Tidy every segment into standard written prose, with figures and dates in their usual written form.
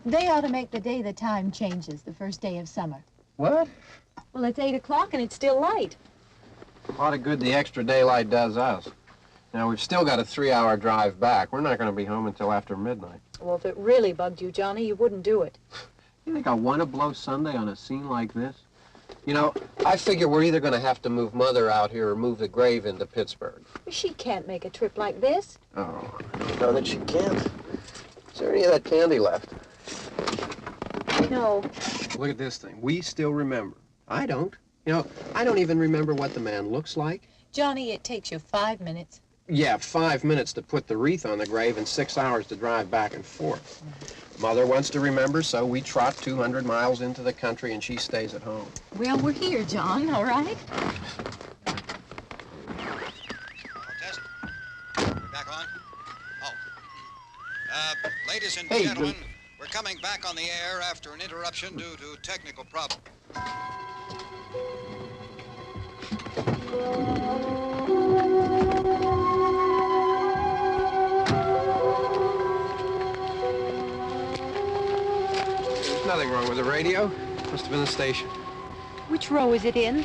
They ought to make the day the time changes, the first day of summer. What? Well, it's 8 o'clock and it's still light. A lot of good the extra daylight does us. Now, we've still got a 3-hour drive back. We're not going to be home until after midnight. Well, if it really bugged you, Johnny, you wouldn't do it. You think I want to blow Sunday on a scene like this? You know, I figure we're either going to have to move Mother out here or move the grave into Pittsburgh. She can't make a trip like this. Oh, I don't know that she can't. Is there any of that candy left? No. Look at this thing. We still remember. I don't. You know, I don't even remember what the man looks like. Johnny, it takes you 5 minutes. Yeah, 5 minutes to put the wreath on the grave and 6 hours to drive back and forth. Mother wants to remember, so we trot 200 miles into the country and she stays at home. Well, we're here, John, all right? Test. We're back on? Oh. Ladies and gentlemen, we're coming back on the air after an interruption due to technical problem. There's nothing wrong with the radio. Must have been the station. Which row is it in?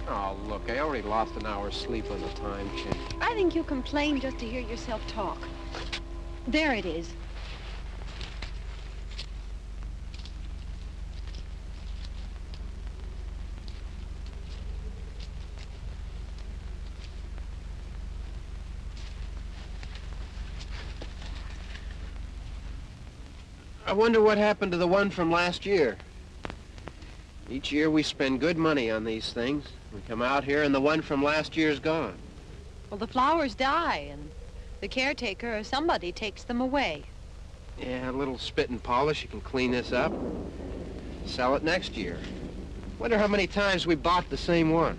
Oh, look, I already lost an hour's sleep on the time change. I think you complain just to hear yourself talk. There it is. I wonder what happened to the one from last year. Each year we spend good money on these things. We come out here and the one from last year's gone. Well, the flowers die and the caretaker or somebody takes them away. Yeah, a little spit and polish. You can clean this up. Sell it next year. Wonder how many times we bought the same one.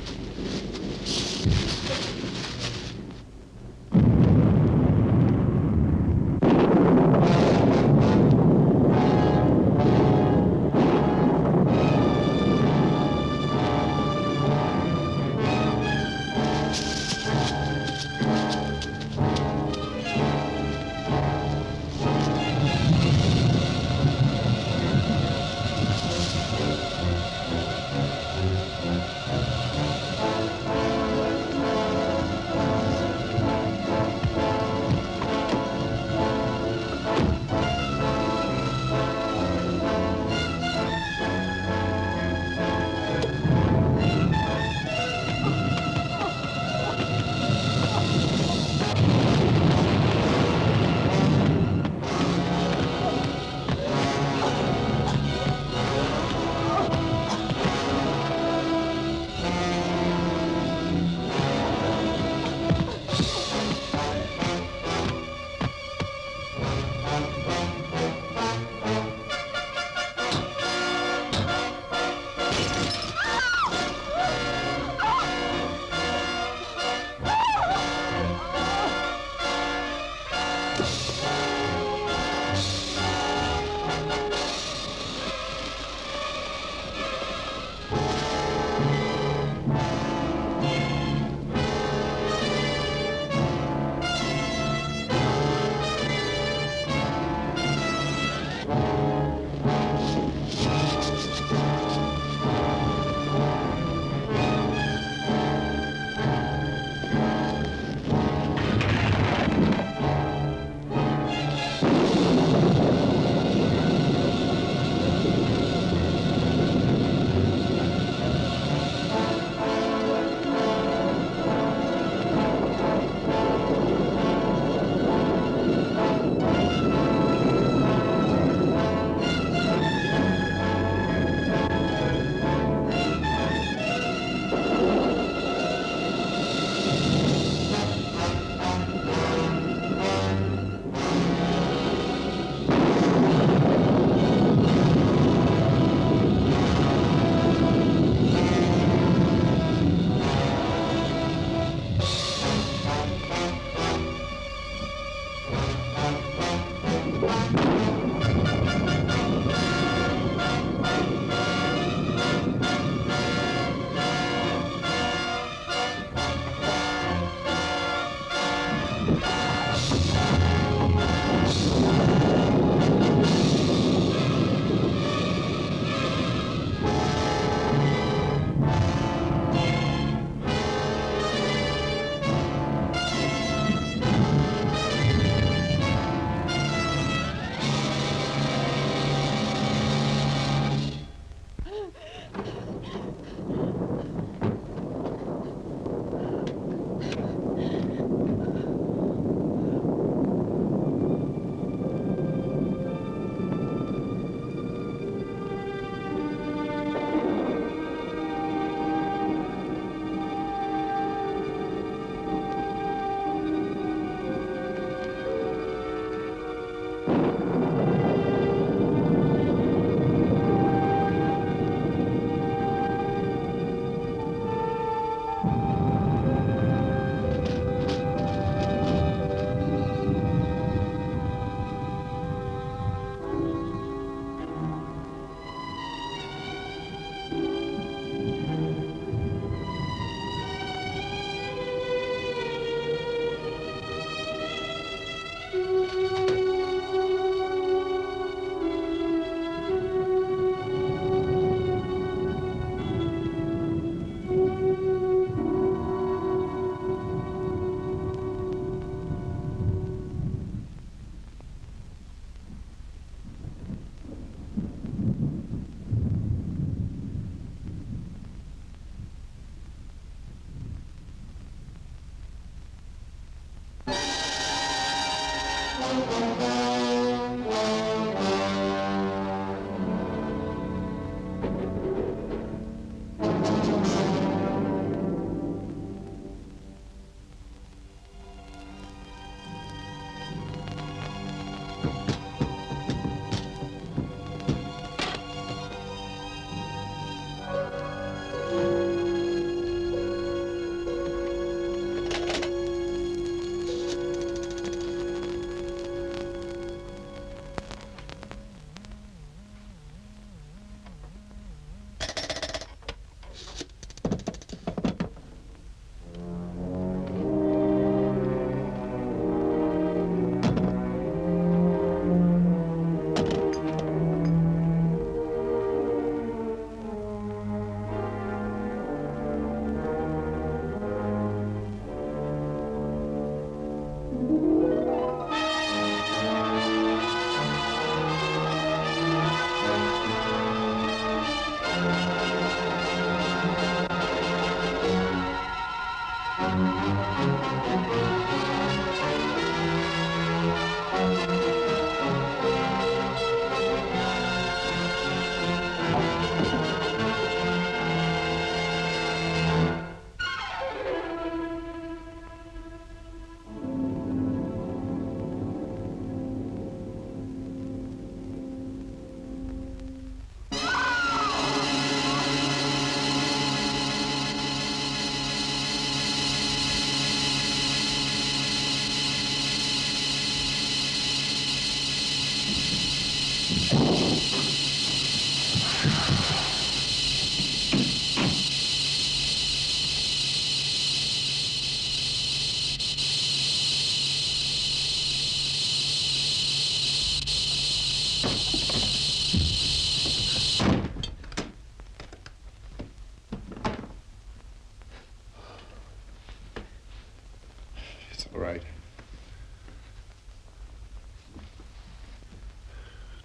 All right.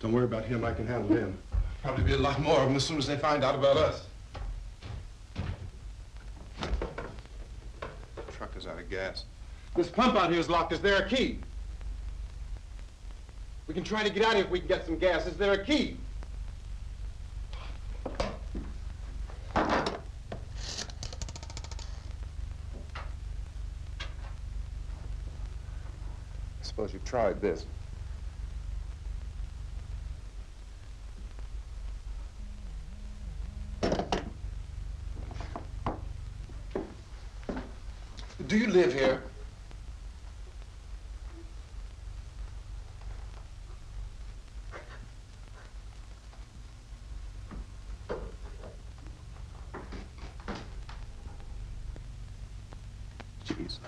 Don't worry about him. I can handle him. Probably be a lot more of them as soon as they find out about us. The truck is out of gas. This pump out here is locked. Is there a key? We can try to get out of here if we can get some gas. Is there a key? I suppose you've tried this. Do you live here? Jesus.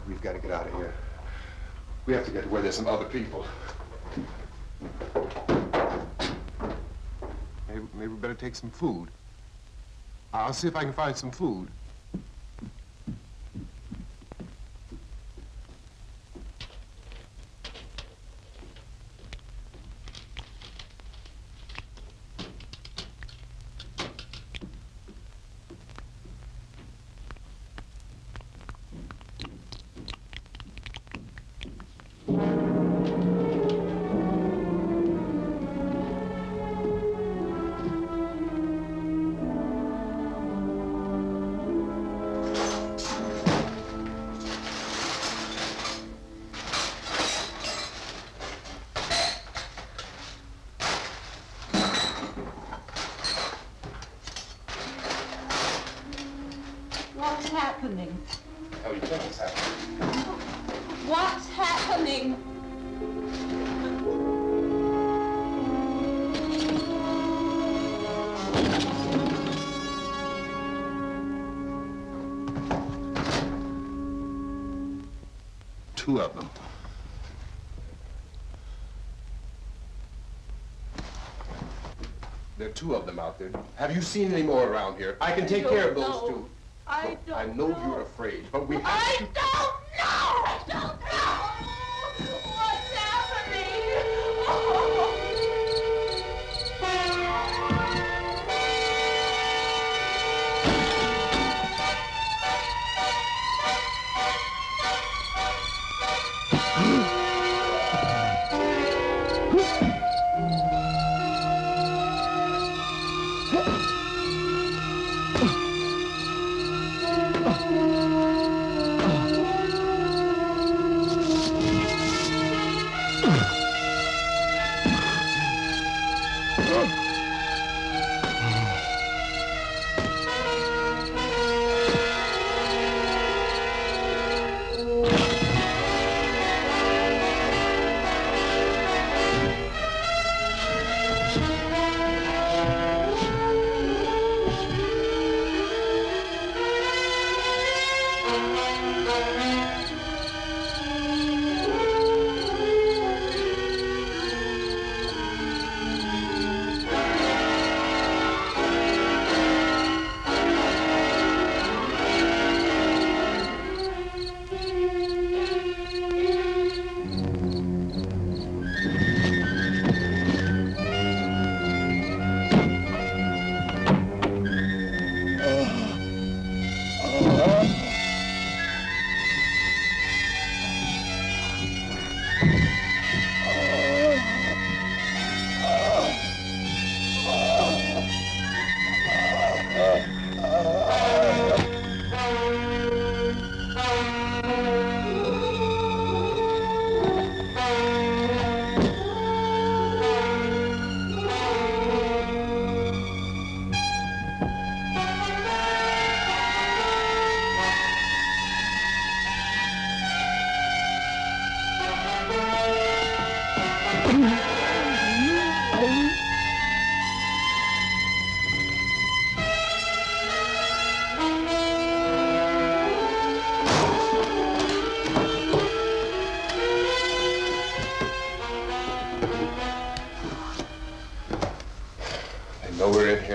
We've got to get out of here. We have to get to where there's some other people. Maybe we better take some food. I'll see if I can find some food. What's happening? Oh, you think it's happening? What's happening? Two of them. There are two of them out there. Have you seen any more around here? I can take care of those two. I don't I know you're afraid, but we have to... I don't know what's happening.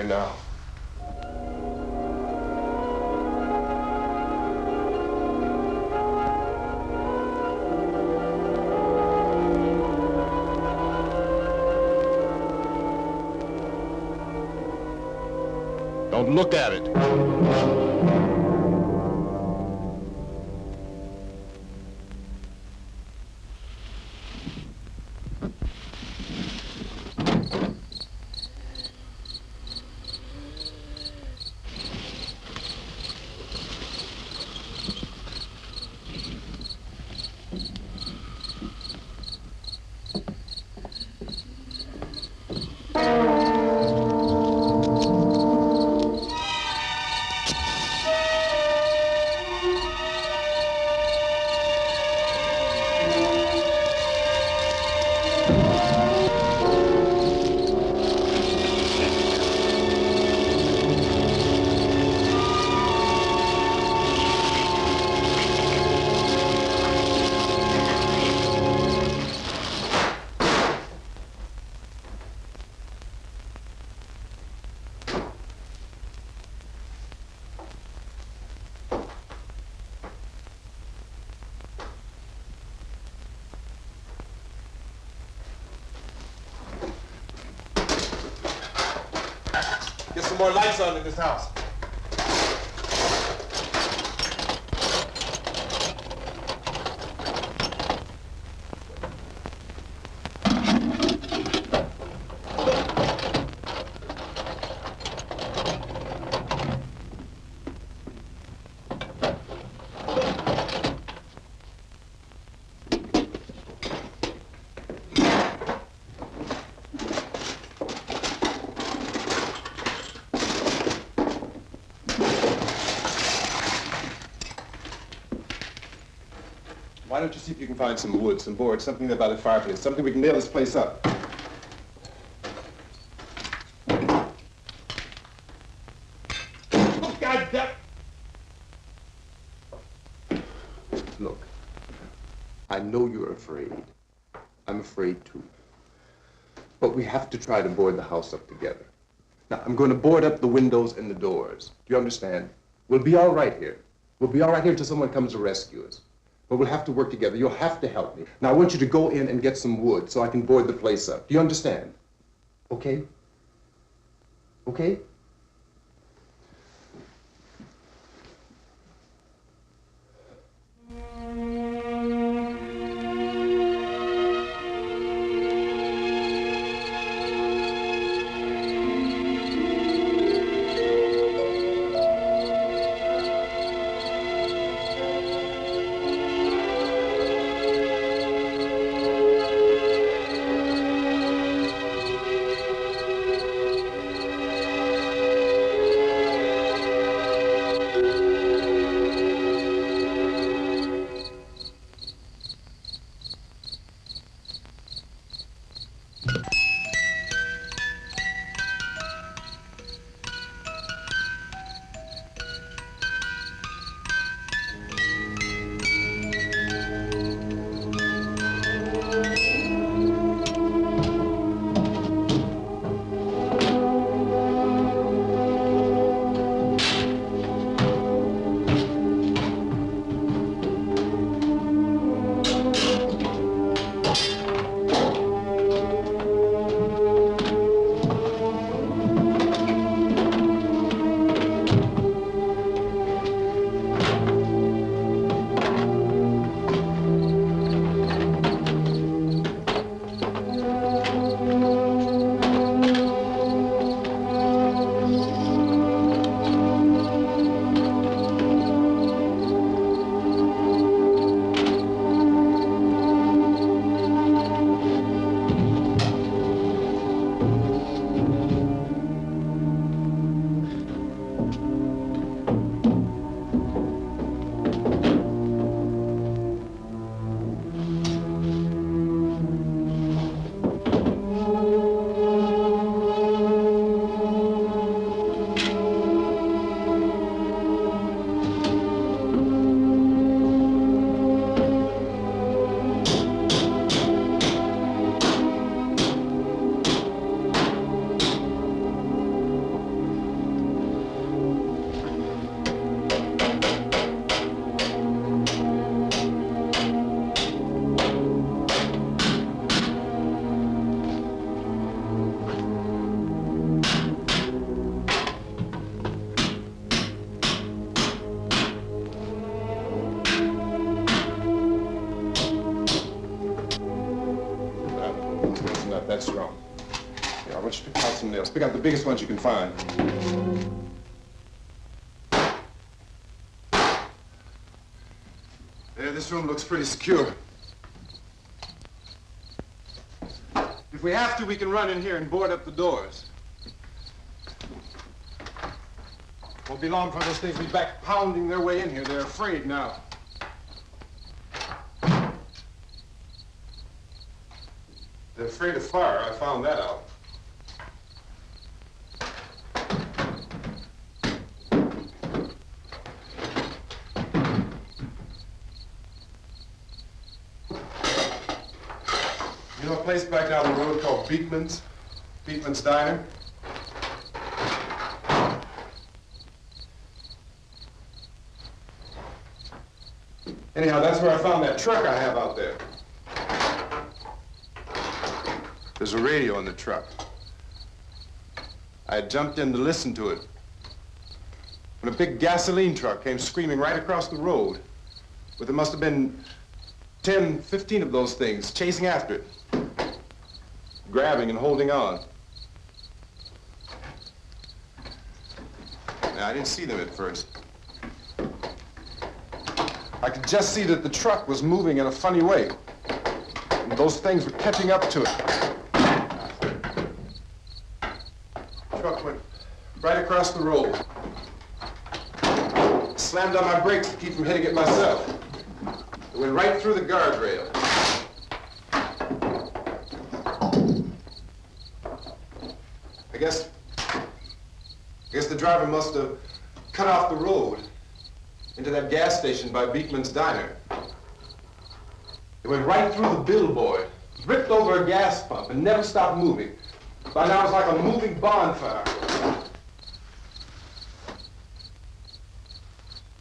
now. Don't look at it. Get some more lights on in this house. Why don't you see if you can find some wood, some boards, something about the fireplace, something we can nail this place up. Oh, God damn! Look, I know you're afraid. I'm afraid too. But we have to try to board the house up together. Now, I'm going to board up the windows and the doors. Do you understand? We'll be all right here. We'll be all right here until someone comes to rescue us. But we'll have to work together. You'll have to help me. Now, I want you to go in and get some wood so I can board the place up. Do you understand? Okay? Okay? up that strong. Yeah, I want you to pick out some nails. Pick out the biggest ones you can find. There, this room looks pretty secure. If we have to, we can run in here and board up the doors. Won't be long before those things will be back pounding their way in here. They're afraid now. They're afraid of fire. I found that out. You know a place back down the road called Beekman's? Beekman's Diner? Anyhow, that's where I found that truck I have out there. There's a radio in the truck. I had jumped in to listen to it when a big gasoline truck came screaming right across the road with there must have been 10, 15 of those things chasing after it, grabbing and holding on. Now, I didn't see them at first. I could just see that the truck was moving in a funny way. And those things were catching up to it. The truck went right across the road. Slammed on my brakes to keep from hitting it myself. It went right through the guardrail. I guess the driver must have cut off the road into that gas station by Beekman's Diner. It went right through the billboard, ripped over a gas pump, and never stopped moving. By now, it's like a moving bonfire.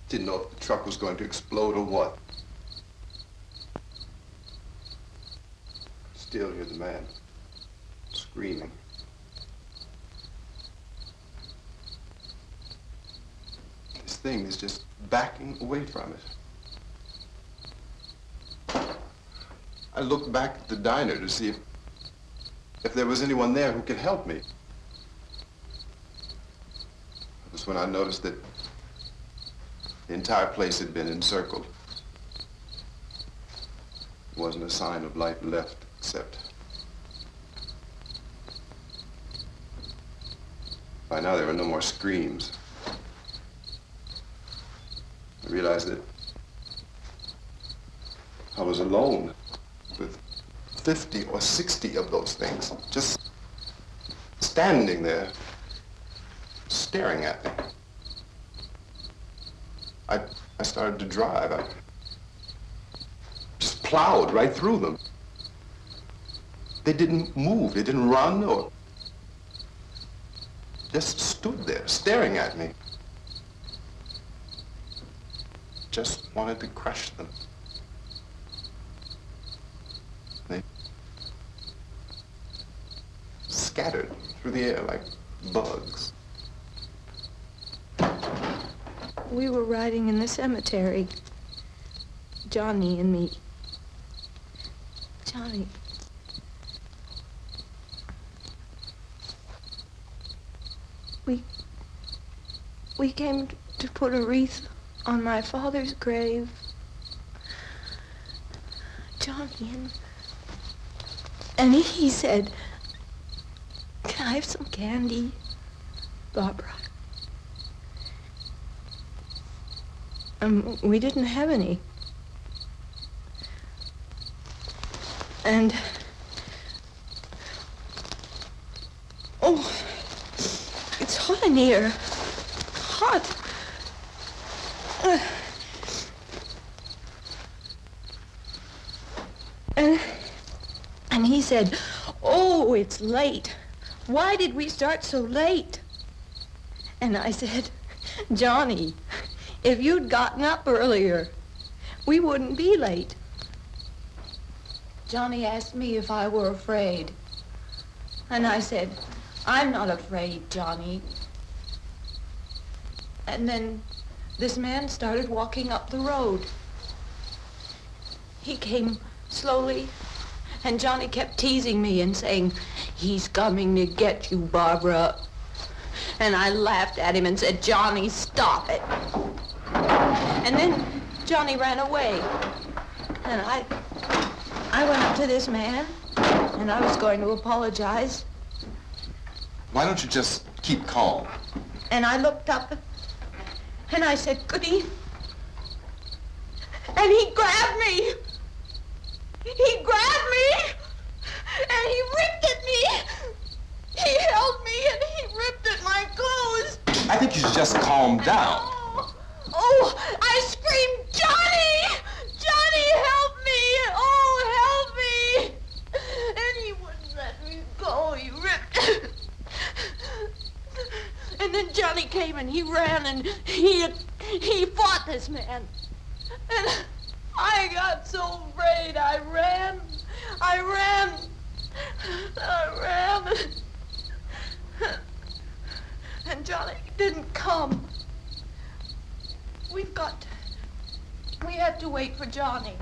Didn't know if the truck was going to explode or what. Still hear the man screaming. This thing is just backing away from it. I looked back at the diner to see if there was anyone there who could help me. It was when I noticed that the entire place had been encircled. There wasn't a sign of life left except by now there were no more screams. I realized that I was alone with 50 or 60 of those things, just standing there, staring at me. I started to drive. I just plowed right through them. They didn't move, they didn't run or just stood there, staring at me. Just wanted to crush them. They scattered through the air like bugs. We were riding in the cemetery, Johnny and me. Johnny. We came to put a wreath on my father's grave. Johnny, and he said, "Can I have some candy, Barbara?" We didn't have any. And, oh, it's hot in here. Hot. And he said, "Oh, it's late. Why did we start so late?" And I said, "Johnny, if you'd gotten up earlier, we wouldn't be late." Johnny asked me if I were afraid. And I said, "I'm not afraid, Johnny." And then this man started walking up the road. He came slowly And Johnny kept teasing me and saying, "He's coming to get you, Barbara." And I laughed at him and said, "Johnny, stop it." And then Johnny ran away. And I went up to this man, and I was going to apologize. Why don't you just keep calm? And I looked up, and I said, "Goody." And he grabbed me. He grabbed me, and he ripped at me. He held me, and he ripped at my clothes. I think you should just calm down. Oh, I screamed, "Johnny! Johnny, help me! Oh, help me!" And he wouldn't let me go. He ripped. And then Johnny came and he ran and he fought this man. And I got so afraid. I ran. And Johnny didn't come. We have to wait for Johnny.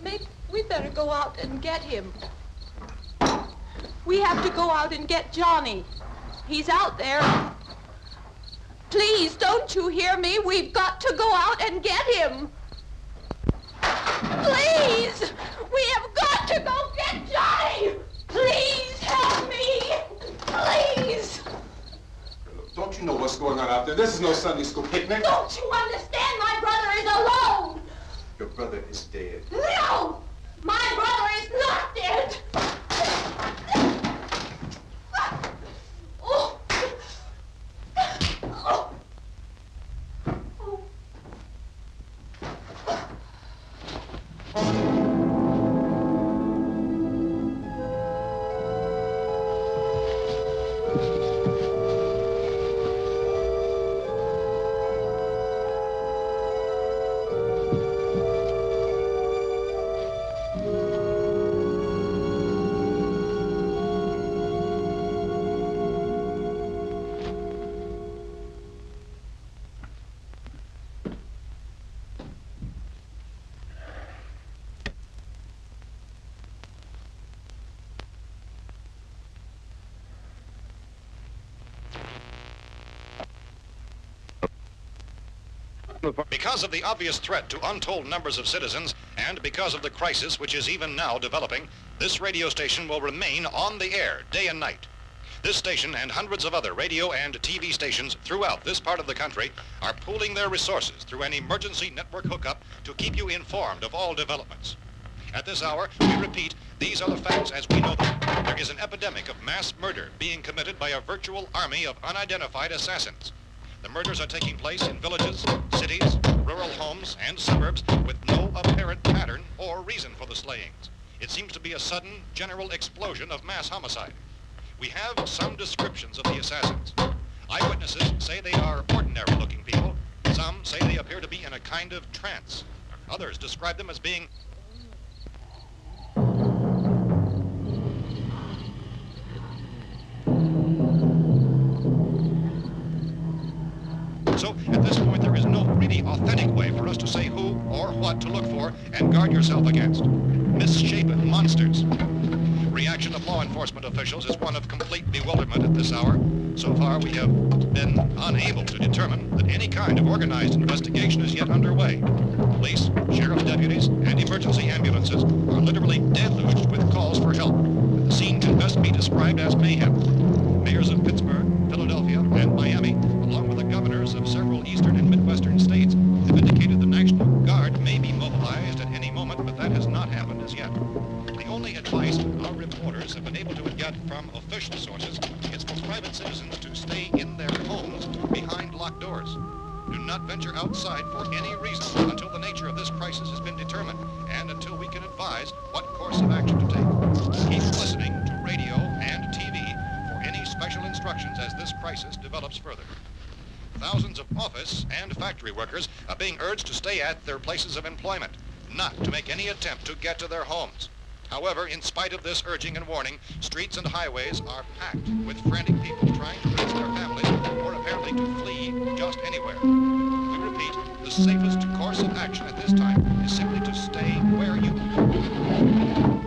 Maybe we better go out and get him. We have to go out and get Johnny. He's out there. Please, don't you hear me? We've got to go out and get him. Please! We have got to go get Johnny! Please help me! Please! Don't you know what's going on out there? This is no Sunday school picnic. Don't you understand? My brother is alone! Your brother is dead. No! My brother is not dead! Oh. Oh. Because of the obvious threat to untold numbers of citizens, and because of the crisis which is even now developing, this radio station will remain on the air day and night. This station and hundreds of other radio and TV stations throughout this part of the country are pooling their resources through an emergency network hookup to keep you informed of all developments. At this hour, we repeat, these are the facts as we know them. There is an epidemic of mass murder being committed by a virtual army of unidentified assassins. The murders are taking place in villages, cities, rural homes, and suburbs with no apparent pattern or reason for the slayings. It seems to be a sudden, general explosion of mass homicide. We have some descriptions of the assassins. Eyewitnesses say they are ordinary-looking people. Some say they appear to be in a kind of trance. Others describe them as being So, at this point, there is no really authentic way for us to say who or what to look for and guard yourself against. Misshapen monsters. Reaction of law enforcement officials is one of complete bewilderment at this hour. So far, we have been unable to determine that any kind of organized investigation is yet underway. Police, sheriff's deputies, and emergency ambulances are literally deluged with calls for help. The scene can best be described as mayhem. Mayors of Pittsburgh, Philadelphia, and Miami, along with the governors of several eastern and midwestern states, have indicated the National Guard may be mobilized at any moment, but that has not happened as yet. The only advice our reporters have been able to get from official sources is for private citizens to stay in their homes behind locked doors. Do not venture outside for any reason until the nature of this crisis has been determined and until we can advise what course of action to take. Keep listening to radio and TV for any special instructions as this crisis develops further. Thousands of office and factory workers are being urged to stay at their places of employment, not to make any attempt to get to their homes. However, in spite of this urging and warning, streets and highways are packed with frantic people trying to reach their families or apparently to flee just anywhere. We repeat, the the safest course of action at this time is simply to stay where you are.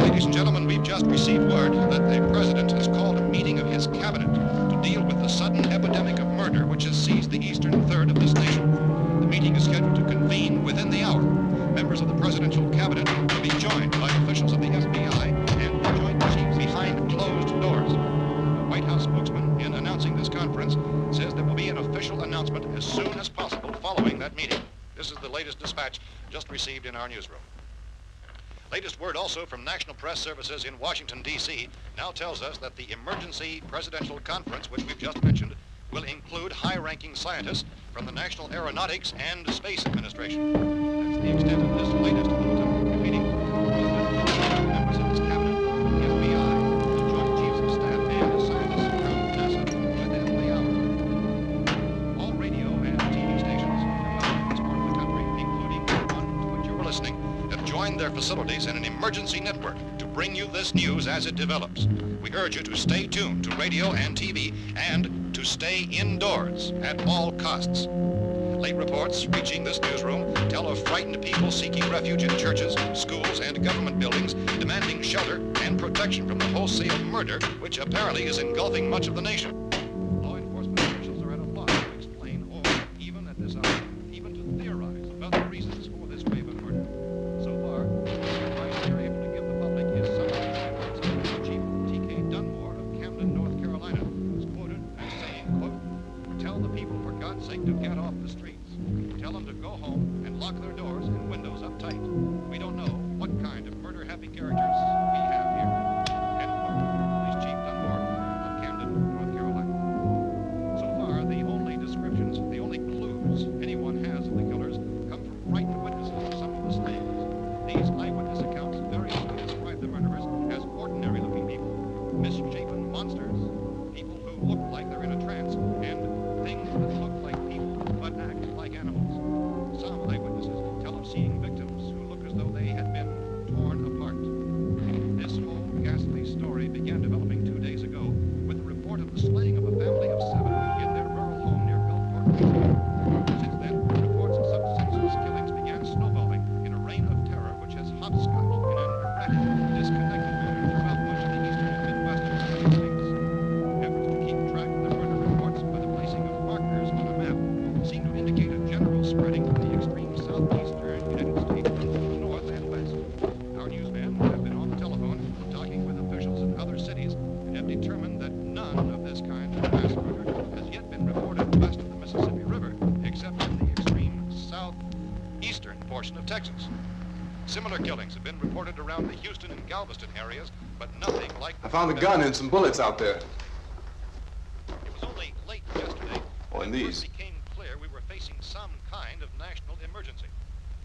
Ladies and gentlemen, we've just received word that the President has called a meeting of his cabinet to deal with the sudden epidemic of murder which has seized the eastern third of this nation. The meeting is scheduled to convene within the hour. Members of the presidential cabinet will be joined by officials of the FBI and the Joint Chiefs behind closed doors. The White House spokesman, in announcing this conference, says there will be an official announcement as soon as possible following that meeting. This is the latest dispatch just received in our newsroom. Latest word also from National Press Services in Washington, D.C. now tells us that the emergency presidential conference, which we've just mentioned, will include high-ranking scientists from the National Aeronautics and Space Administration. That's the extent of this latest bulletin, meeting members of his cabinet, the FBI, the Joint Chiefs of Staff, and scientists from NASA within the hour. All radio and TV stations throughout this part of the country, including the one to which you're listening, have joined their facilities in an emergency network to bring you this news as it develops. We urge you to stay tuned to radio and TV and to stay indoors at all costs. Late reports reaching this newsroom tell of frightened people seeking refuge in churches, schools, and government buildings, demanding shelter and protection from the wholesale murder which apparently is engulfing much of the nation. Law enforcement officials are at a loss to explain or, even at this hour, even to theorize about the reasons for this wave of murder. So far, the advice they're able to give the public is some of the Chief T.K. Dunmore of Camden, North Carolina, who's quoted as saying, quote, "Tell the people, for God's sake, to get off the streets. Tell them to go home and lock their doors and windows up tight. We don't know what kind of murder-happy characters we have here." End quote. Police Chief Dunmore of Camden, North Carolina. So far, the only descriptions, the only clues anyone has of the killers come from frightened witnesses of some of the slayings. These eyewitness accounts variously describe the murderers as ordinary-looking people, misshapen monsters, people who look like they're in a trance, and things that look like people but act like animals. Some eyewitnesses tell of seeing victims who look as though they had been torn apart. This whole ghastly story began developing 2 days ago with the report of the slaying of a family of 7 in their rural home near Gulfport, Louisiana. Since then, reports of such senseless killings began snowballing in a reign of terror which has hopscotched in an erratic, disconnected manner throughout much of the eastern and midwestern United States. Efforts to keep track of the murder reports by the placing of markers on a map seem to indicate a general spreading from the extreme southeastern United States to the north and west. Our newsmen have been on the telephone talking with officials in other cities and have determined that none of this kind of mass murder has yet been reported west of the Mississippi River, except in the extreme southeastern portion of Texas. Similar killings have been reported around the Houston and Galveston areas, but nothing like... I found a gun and some bullets out there. It was only late yesterday Oh, and that it these. first became clear we were facing some kind of national emergency.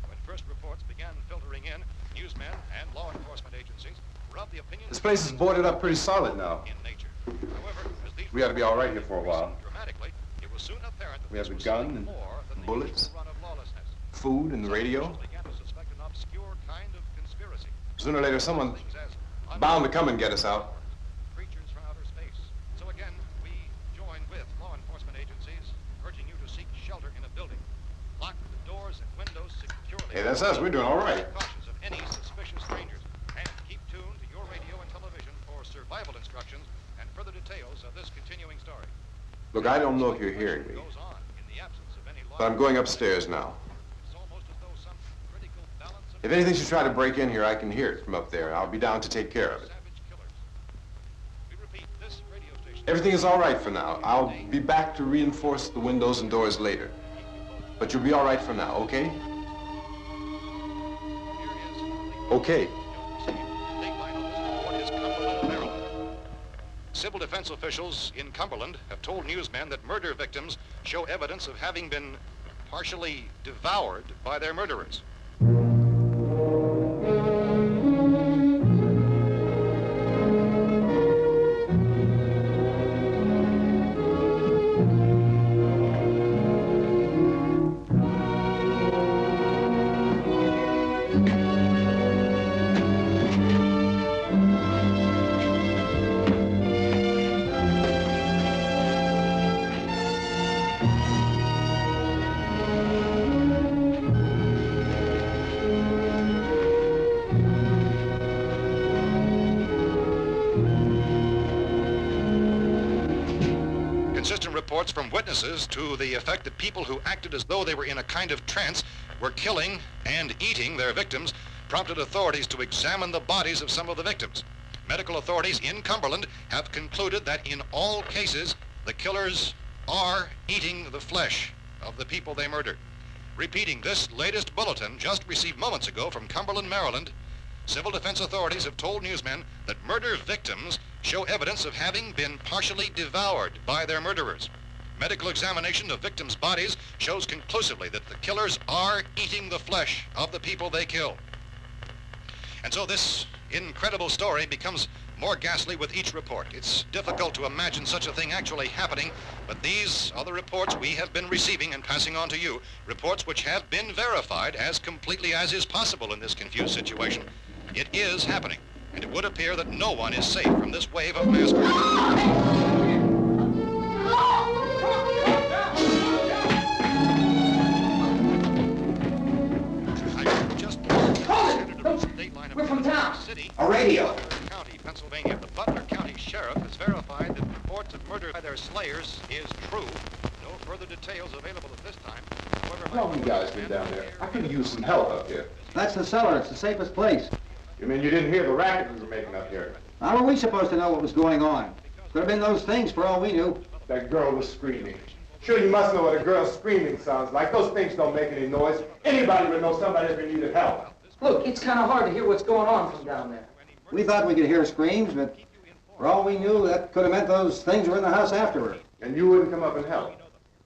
When first reports began filtering in, newsmen and law enforcement agencies were of the opinion... This place is boarded up pretty solid now. ...in nature. However, as these We ought to be all right here for a while. dramatically, it was soon apparent that We have this the was gun something and more than the bullets, usual run of lawlessness. food and the radio. Some officials began to suspect an obscure kind of conspiracy. Sooner or later, someone Things as bound to come and get us out. creatures from outer space. So again, we join with law enforcement agencies, urging you to seek shelter in a building. Lock the doors and windows securely. Hey, that's us. We're doing all right. Be cautious of any suspicious strangers, and keep tuned to your radio and television for survival instructions and further details of this continuing story. Look, I don't know if you're hearing me, Goes on in the absence of any law. but I'm going upstairs now. It's almost as though some critical balance of If anything should try to break in here, I can hear it from up there. I'll be down to take care of it. savage killers. We repeat, this radio station... Everything is all right for now. I'll be back to reinforce the windows and doors later. But you'll be all right for now, okay? Okay. Civil defense officials in Cumberland have told newsmen that murder victims show evidence of having been partially devoured by their murderers. reports from witnesses to the effect that people who acted as though they were in a kind of trance were killing and eating their victims prompted authorities to examine the bodies of some of the victims. Medical authorities in Cumberland have concluded that in all cases, the killers are eating the flesh of the people they murdered. Repeating this latest bulletin just received moments ago from Cumberland, Maryland, civil defense authorities have told newsmen that murder victims show evidence of having been partially devoured by their murderers. Medical examination of victims' bodies shows conclusively that the killers are eating the flesh of the people they kill. And so this incredible story becomes more ghastly with each report. It's difficult to imagine such a thing actually happening, but these are the reports we have been receiving and passing on to you, reports which have been verified as completely as is possible in this confused situation. It is happening, and it would appear that no one is safe from this wave of mass murder. We're from town. A radio. County, Pennsylvania. The Butler County Sheriff has verified that reports of murder by their slayers is true. No further details available at this time. However, How long you guys been down there? I could use some help up here. That's the cellar. It's the safest place. You mean you didn't hear the racket we were making up here? How were we supposed to know what was going on? Could have been those things for all we knew. That girl was screaming. Sure, you must know what a girl screaming sounds like. Those things don't make any noise. Anybody would know somebody if needed help. Look, it's kind of hard to hear what's going on from down there. We thought we could hear screams, but for all we knew, that could have meant those things were in the house afterward. And you wouldn't come up and help?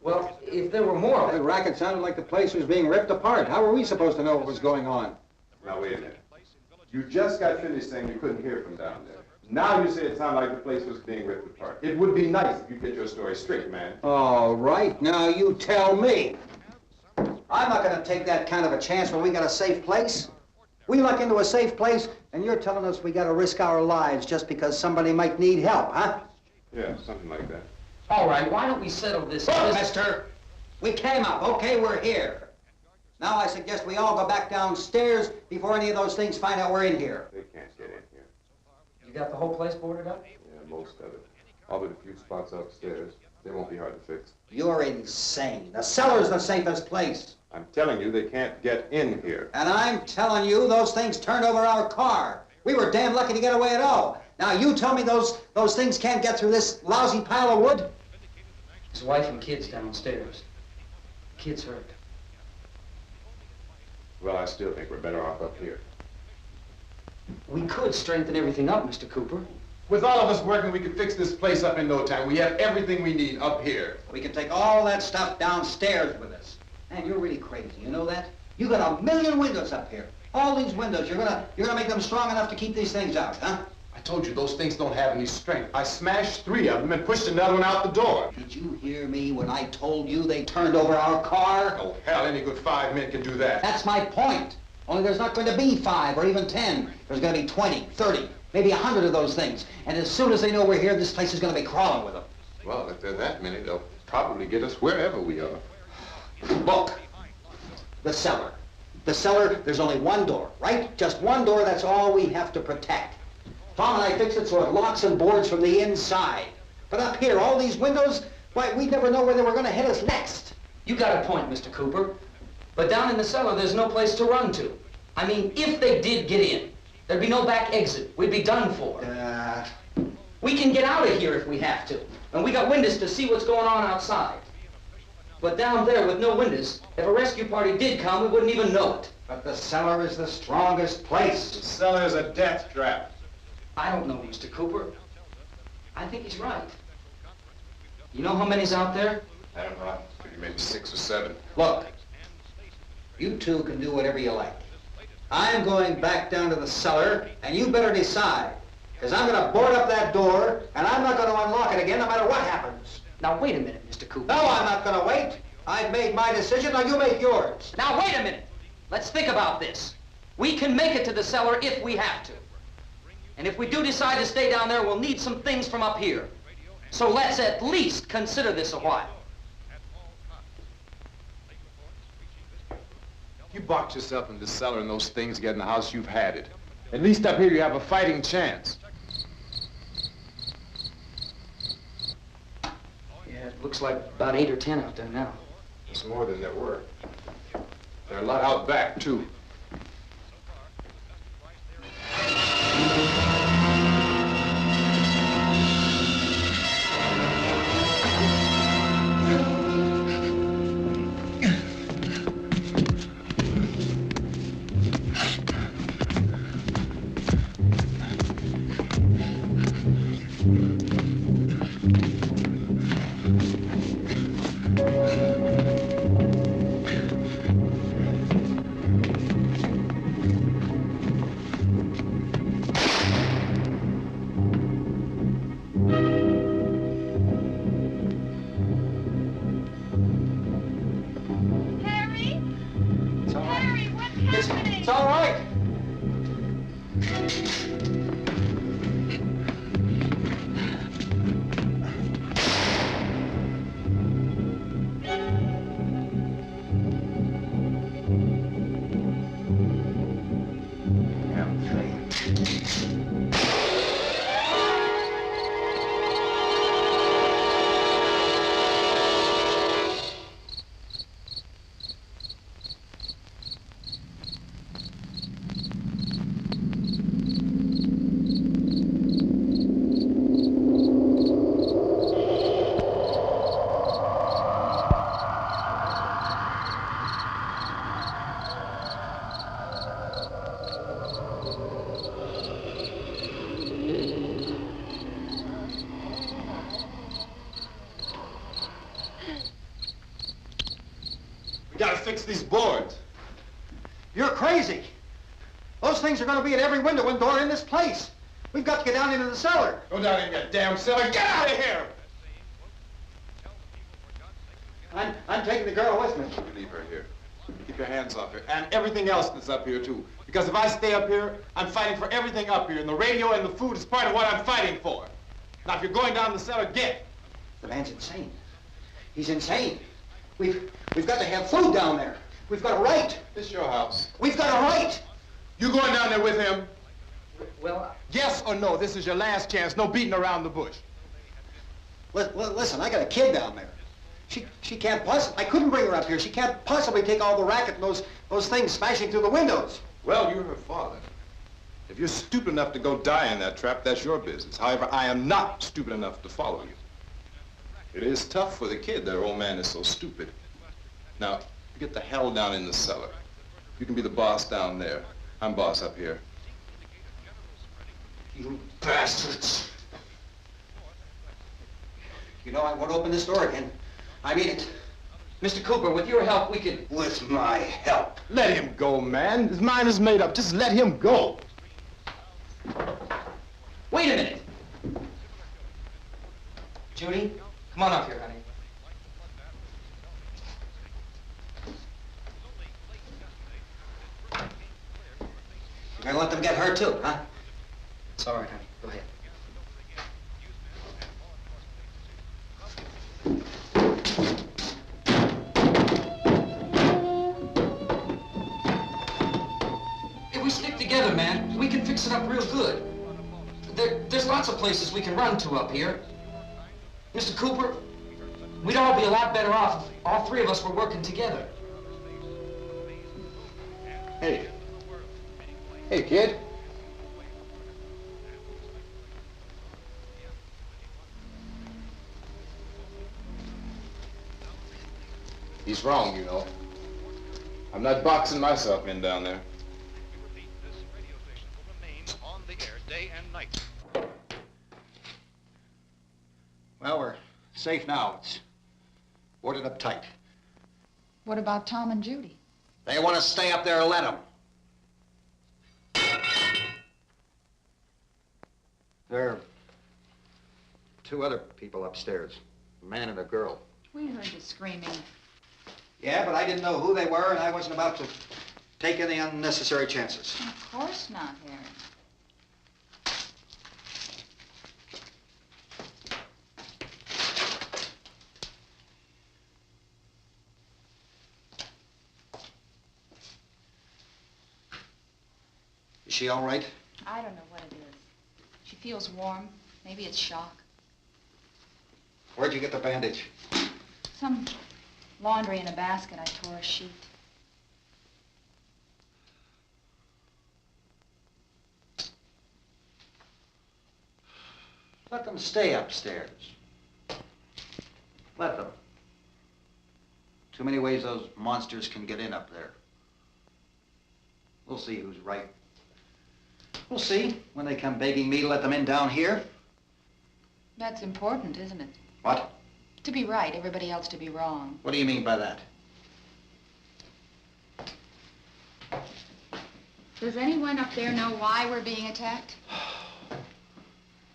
Well, if there were more... The racket sounded like the place was being ripped apart. How were we supposed to know what was going on? Now, wait a minute. You just got finished saying you couldn't hear from down there. Now you say it sounded like the place was being ripped apart. It would be nice if you get your story straight, man. All right, now you tell me. I'm not going to take that kind of a chance when we got a safe place. We luck into a safe place, and you're telling us we got to risk our lives just because somebody might need help, huh? Yeah, something like that. All right, why don't we settle this? Look, mister, we came up. Okay, we're here. Now I suggest we all go back downstairs before any of those things find out we're in here. They can't get in here. You got the whole place boarded up? Yeah, most of it. All but a few spots upstairs. They won't be hard to fix. You're insane. The cellar's the safest place. I'm telling you, they can't get in here. And I'm telling you, those things turned over our car. We were damn lucky to get away at all. Now you tell me those things can't get through this lousy pile of wood? His wife and kids downstairs. Kid's hurt. Well, I still think we're better off up here. We could strengthen everything up, Mr. Cooper. With all of us working, we could fix this place up in no time. We have everything we need up here. We can take all that stuff downstairs with us. Man, you're really crazy, you know that? You got 1,000,000 windows up here. All these windows, you're gonna make them strong enough to keep these things out, huh? I told you those things don't have any strength. I smashed 3 of them and pushed another one out the door. Did you hear me when I told you they turned over our car? Oh, hell, any good 5 men can do that. That's my point. Only there's not going to be 5 or even 10. There's going to be 20, 30, maybe 100 of those things. And as soon as they know we're here, this place is going to be crawling with them. Well, if there are that many, they'll probably get us wherever we are. Look, the cellar. The cellar, there's only one door, right? Just one door, that's all we have to protect. Tom and I fixed it so it locks and boards from the inside. But up here, all these windows, why, we'd never know where they were going to hit us next. You got a point, Mr. Cooper. But down in the cellar, there's no place to run to. I mean, if they did get in, there'd be no back exit. We'd be done for. We can get out of here if we have to. And we got windows to see what's going on outside. But down there with no windows, if a rescue party did come, we wouldn't even know it. But the cellar is the strongest place. The cellar is a death trap. I don't know, Mr. Cooper. I think he's right. You know how many's out there? I don't know. Maybe 6 or 7. Look, you two can do whatever you like. I'm going back down to the cellar, and you better decide. Because I'm going to board up that door, and I'm not going to unlock it again no matter what happens. Now, wait a minute, Mr. Cooper. No, I'm not going to wait. I've made my decision, now you make yours. Now, wait a minute. Let's think about this. We can make it to the cellar if we have to. And if we do decide to stay down there, we'll need some things from up here. So let's at least consider this a while. You box yourself in the cellar and those things get in the house, you've had it. At least up here you have a fighting chance. Yeah, Looks like about 8 or 10 out there now. It's more than there were. There are a lot out back, too. Fix these boards. You're crazy. Those things are going to be at every window and door in this place. We've got to get down into the cellar. Go down in your damn cellar. Get out of here! I'm taking the girl with me. You leave her here. Keep your hands off her. And everything else that's up here, too. Because if I stay up here, I'm fighting for everything up here. And the radio and the food is part of what I'm fighting for. Now, if you're going down the cellar, get. The man's insane. He's insane. We've got to have food down there. We've got a right. This your house. We've got a right. You going down there with him? Well, yes or no? This is your last chance. No beating around the bush. Listen, I got a kid down there. She can't possibly. I couldn't bring her up here. She can't possibly take all the racket and those things smashing through the windows. Well, you're her father. If you're stupid enough to go die in that trap, that's your business. However, I am not stupid enough to follow you. It is tough for the kid that her old man is so stupid. Now, get the hell down in the cellar. You can be the boss down there. I'm boss up here. You bastards. You know, I won't open this door again. I mean it. Mr. Cooper, with your help, we could... With my help. Let him go, man. His mind is made up. Just let him go. Wait a minute. Judy, come on up here, honey. You're gonna let them get hurt too, huh? It's all right, honey. Go ahead. If we stick together, man, we can fix it up real good. There's lots of places we can run to up here. Mr. Cooper, we'd all be a lot better off if all three of us were working together. Hey. Hey, kid. He's wrong, you know. I'm not boxing myself in down there. This radio station will remain on the air day and night. Well, we're safe now. It's boarded up tight. What about Tom and Judy? They want to stay up there, let them. There are two other people upstairs, a man and a girl. We heard you screaming. Yeah, but I didn't know who they were, and I wasn't about to take any unnecessary chances. Of course not, Harry. Is she all right? I don't know what it is. She feels warm. Maybe it's shock. Where'd you get the bandage? Some laundry in a basket. I tore a sheet. Let them stay upstairs. Let them. Too many ways those monsters can get in up there. We'll see who's right. We'll see when they come begging me to let them in down here. That's important, isn't it? What? To be right, everybody else to be wrong. What do you mean by that? Does anyone up there know why we're being attacked?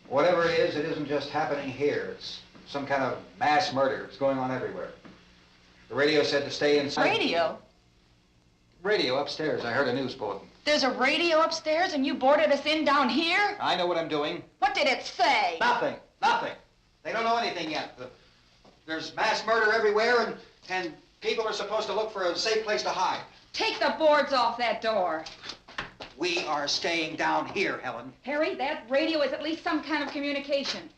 Whatever it isn't just happening here. It's some kind of mass murder. It's going on everywhere. The radio said to stay inside. Radio? Radio upstairs. I heard a news bulletin. There's a radio upstairs and you boarded us in down here? I know what I'm doing. What did it say? Nothing. Nothing. They don't know anything yet. There's mass murder everywhere, and people are supposed to look for a safe place to hide. Take the boards off that door. We are staying down here, Helen. Harry, that radio is at least some kind of communication.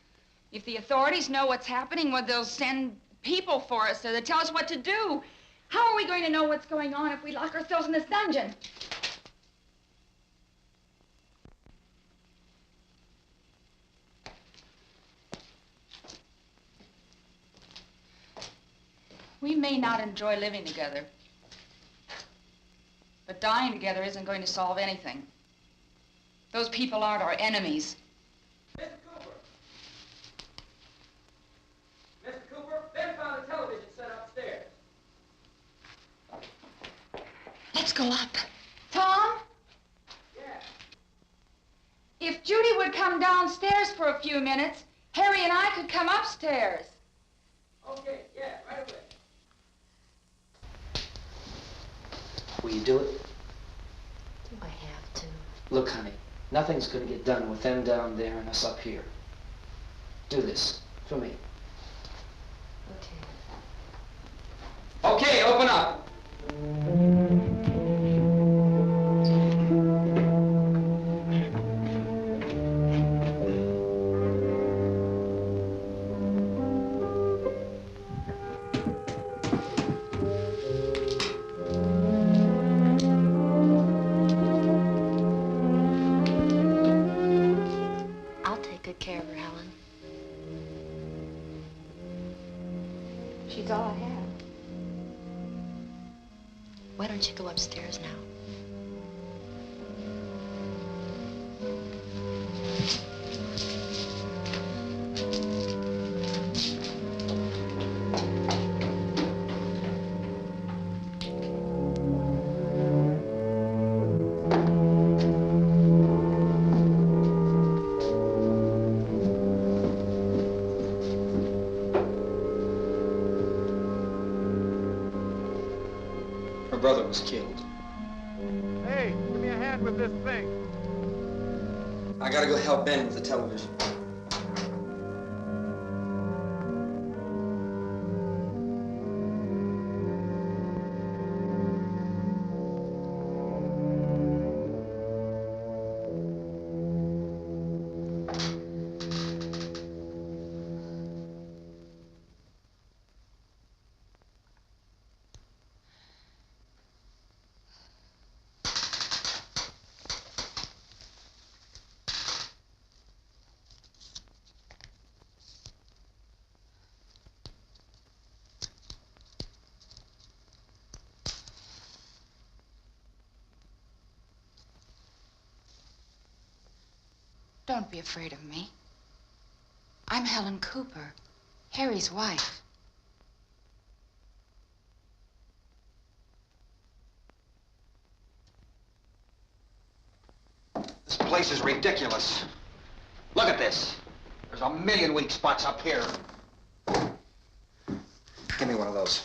If the authorities know what's happening, well, they'll send people for us to tell us what to do. How are we going to know what's going on if we lock ourselves in this dungeon? We may not enjoy living together, but dying together isn't going to solve anything. Those people aren't our enemies. Mr. Cooper! Mr. Cooper, Ben found a television set upstairs. Let's go up. Tom? Yeah. If Judy would come downstairs for a few minutes, Harry and I could come upstairs. Okay, yeah, right away. Will you do it? Do I have to? Look, honey, nothing's gonna get done with them down there and us up here. Do this for me. Okay. Okay, open up. I'll take good care of her, Helen. She's all I have. Why don't you go upstairs now? Her brother was killed. Hey, give me a hand with this thing. I gotta go help Ben with the television. Don't be afraid of me. I'm Helen Cooper, Harry's wife. This place is ridiculous. Look at this. There's a million weak spots up here. Give me one of those.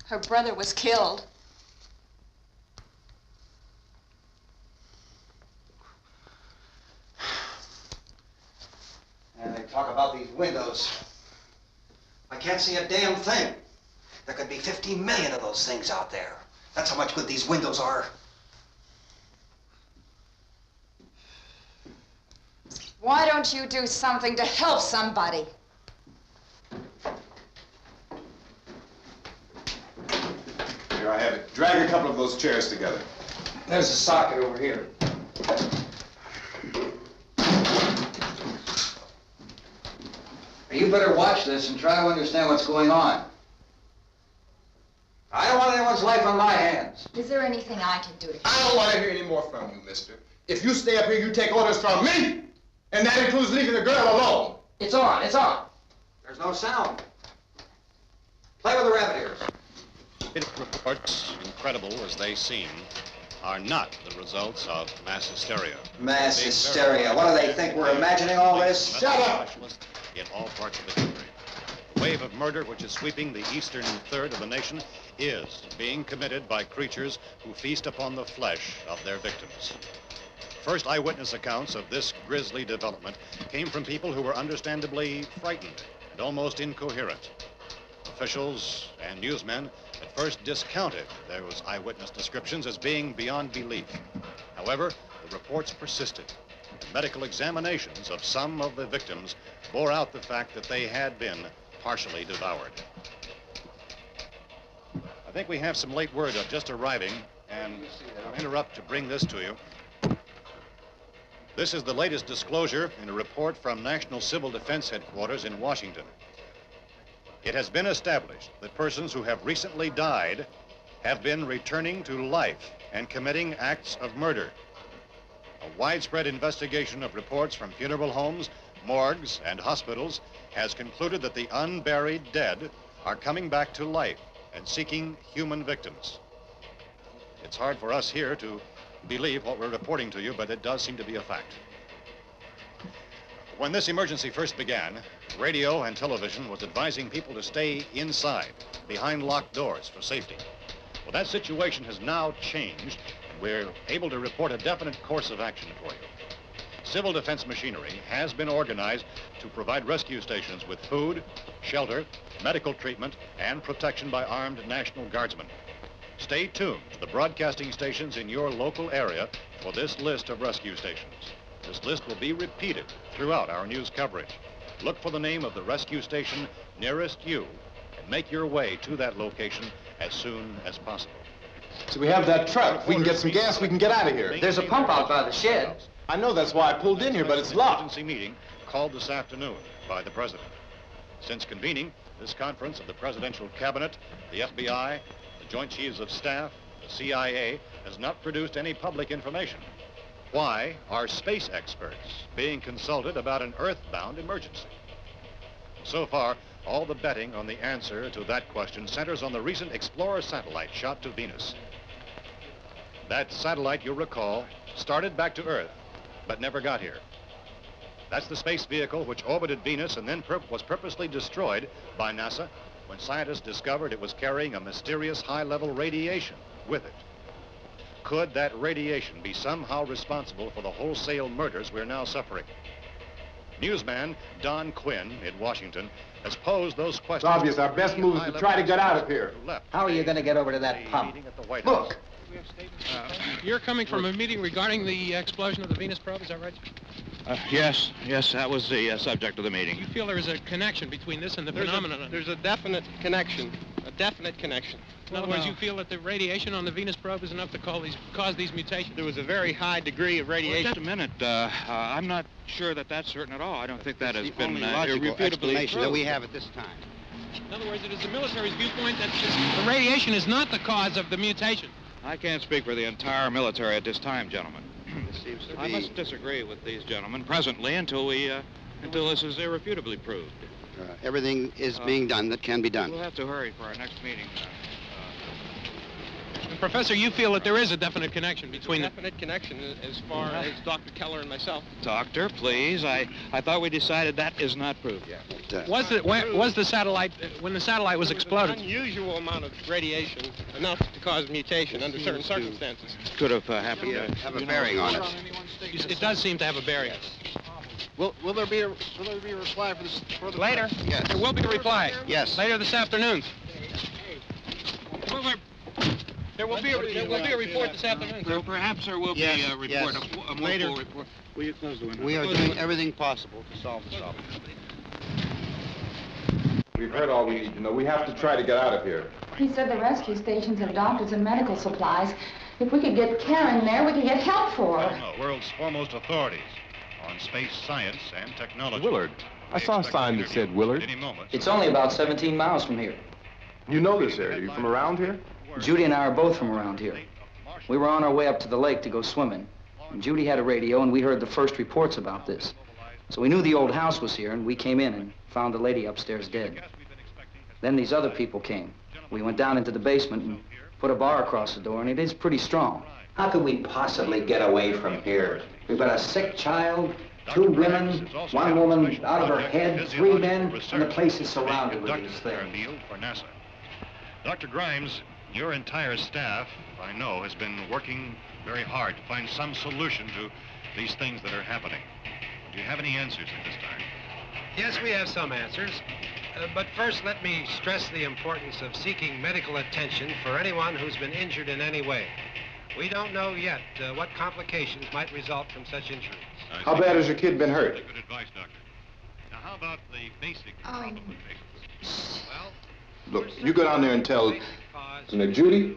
Her brother was killed. And they talk about these windows. I can't see a damn thing. There could be 15 million of those things out there. That's how much good these windows are. Why don't you do something to help somebody? Here I have it. Drag a couple of those chairs together. There's a socket over here. You better watch this and try to understand what's going on. I don't want anyone's life on my hands. Is there anything I can do to help? I don't want to hear any more from you, mister. If you stay up here, you take orders from me, and that includes leaving the girl alone. It's on, it's on. There's no sound. Play with the rabbit ears. Reports, incredible as they seem, are not the results of mass hysteria. Mass hysteria. What do they think? We're imagining all this? Shut up! In all parts of the country. The wave of murder which is sweeping the eastern third of the nation is being committed by creatures who feast upon the flesh of their victims. First eyewitness accounts of this grisly development came from people who were understandably frightened and almost incoherent. Officials and newsmen at first discounted those eyewitness descriptions as being beyond belief. However, the reports persisted. Medical examinations of some of the victims bore out the fact that they had been partially devoured. I think we have some late word just arriving, and I'll interrupt to bring this to you. This is the latest disclosure in a report from National Civil Defense Headquarters in Washington. It has been established that persons who have recently died have been returning to life and committing acts of murder. A widespread investigation of reports from funeral homes, morgues, and hospitals has concluded that the unburied dead are coming back to life and seeking human victims. It's hard for us here to believe what we're reporting to you, but it does seem to be a fact. When this emergency first began, radio and television was advising people to stay inside, behind locked doors for safety. Well, that situation has now changed. We're able to report a definite course of action for you. Civil defense machinery has been organized to provide rescue stations with food, shelter, medical treatment, and protection by armed National Guardsmen. Stay tuned to the broadcasting stations in your local area for this list of rescue stations. This list will be repeated throughout our news coverage. Look for the name of the rescue station nearest you and make your way to that location as soon as possible. So we have that truck. If we can get some gas, we can get out of here. There's a pump out by the shed. I know, that's why I pulled in here, but it's locked. Emergency meeting called this afternoon by the President. Since convening this conference of the Presidential Cabinet, the FBI, the Joint Chiefs of Staff, the CIA has not produced any public information. Why are space experts being consulted about an Earth-bound emergency? So far, all the betting on the answer to that question centers on the recent Explorer satellite shot to Venus. That satellite, you'll recall, started back to Earth, but never got here. That's the space vehicle which orbited Venus and then was purposely destroyed by NASA when scientists discovered it was carrying a mysterious high-level radiation with it. Could that radiation be somehow responsible for the wholesale murders we're now suffering? Newsman Don Quinn in Washington has posed those questions. It's obvious our best move is to try to get out of here. How are you going to get over to that pump? Look! You're coming from a meeting regarding the explosion of the Venus probe, is that right? Yes, that was the subject of the meeting. You feel there is a connection between this and the phenomenon? There's a definite connection. In other words, you feel that the radiation on the Venus probe is enough to cause these mutations? There was a very high degree of radiation. Well, just a minute. I'm not sure that that's certain at all. I don't think that has been irrefutably explanation that we have at this time. In other words, it is the military's viewpoint that the radiation is not the cause of the mutation. I can't speak for the entire military at this time, gentlemen. This seems to be... I must disagree with these gentlemen presently until this is irrefutably proved. Everything is being done that can be done. We'll have to hurry for our next meeting. And Professor, you feel that there is a definite connection between definite connection as far as Dr. Keller and myself. Doctor, please. I thought we decided that is not proved yet. Was the satellite, when the satellite was exploded? An unusual amount of radiation, enough to cause mutation under certain circumstances. Could have happened. Have a bearing on it. It does seem to have a bearing. Will there be a reply for this? Later? Yes. There will be a reply. Yes. Later this afternoon. There will be a report this afternoon. Well, perhaps there will be a report, a more full report. Will you close the window? We are doing everything possible to solve this problem. We've heard all we need to know. We have to try to get out of here. He said the rescue stations have doctors and medical supplies. If we could get care in there, we could get help for her. Well, no, world's foremost authorities on space science and technology. Willard. I saw a sign that said Willard. Any moment. It's only about 17 miles from here. You know this area. You from around here? Judy and I are both from around here. We were on our way up to the lake to go swimming. And Judy had a radio, and we heard the first reports about this. So we knew the old house was here, and we came in and found the lady upstairs dead. Then these other people came. We went down into the basement and put a bar across the door, and it is pretty strong. How could we possibly get away from here? We've got a sick child, 2 women, 1 woman out of her head, 3 men, and the place is surrounded with these things. For NASA. Dr. Grimes, your entire staff, I know, has been working very hard to find some solution to these things that are happening. Do you have any answers at this time? Yes, we have some answers. But first, let me stress the importance of seeking medical attention for anyone who's been injured in any way. We don't know yet what complications might result from such injuries. How bad has your kid been hurt? Good advice, Doctor. Now, how about the basic problem of patients? Well, Look, you go down there and tell, Judy?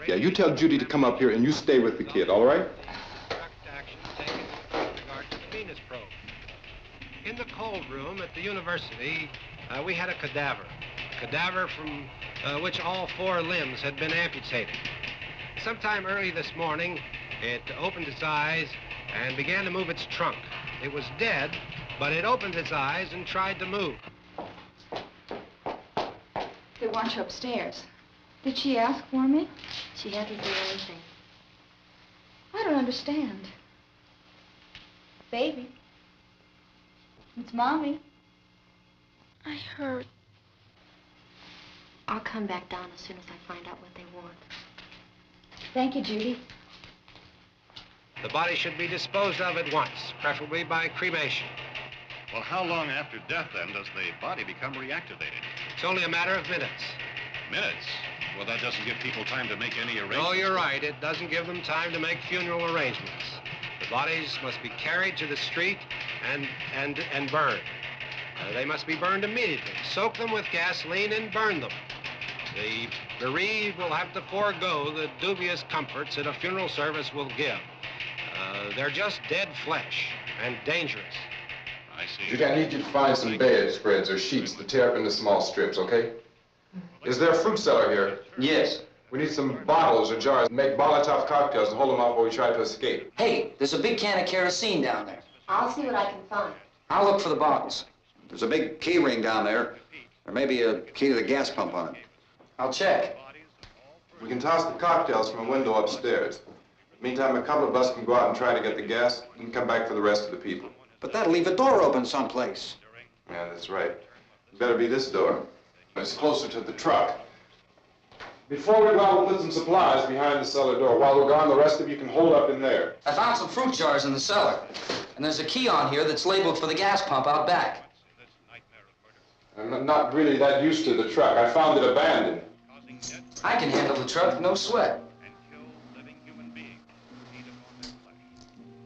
Yeah, you tell Judy to come up here and you stay with the kid, all right? In the cold room at the university, we had a cadaver from which all 4 limbs had been amputated. Sometime early this morning, it opened its eyes and began to move its trunk. It was dead, but it opened its eyes and tried to move. They want you upstairs. Did she ask for me? She hasn't done anything. I don't understand. Baby. It's Mommy. I heard. I'll come back down as soon as I find out what they want. Thank you, Judy. The body should be disposed of at once, preferably by cremation. Well, how long after death, then, does the body become reactivated? It's only a matter of minutes. Minutes? Well, that doesn't give people time to make any arrangements. No, you're right. It doesn't give them time to make funeral arrangements. The bodies must be carried to the street and burned. They must be burned immediately. Soak them with gasoline and burn them. The bereaved will have to forego the dubious comforts that a funeral service will give. They're just dead flesh and dangerous. I see. Judy, I need you to find some bedspreads or sheets to tear up into small strips, okay? Is there a fruit cellar here? Yes. We need some bottles or jars to make Molotov cocktails and hold them off while we try to escape. Hey, there's a big can of kerosene down there. I'll see what I can find. I'll look for the bottles. There's a big key ring down there. There may be a key to the gas pump on it. I'll check. We can toss the cocktails from a window upstairs. Meantime, a couple of us can go out and try to get the gas and come back for the rest of the people. But that'll leave a door open someplace. Yeah, that's right. It better be this door. It's closer to the truck. Before we go out, we'll put some supplies behind the cellar door. While we're gone, the rest of you can hold up in there. I found some fruit jars in the cellar. And there's a key on here that's labeled for the gas pump out back. I'm not really that used to the truck. I found it abandoned. I can handle the truck, no sweat.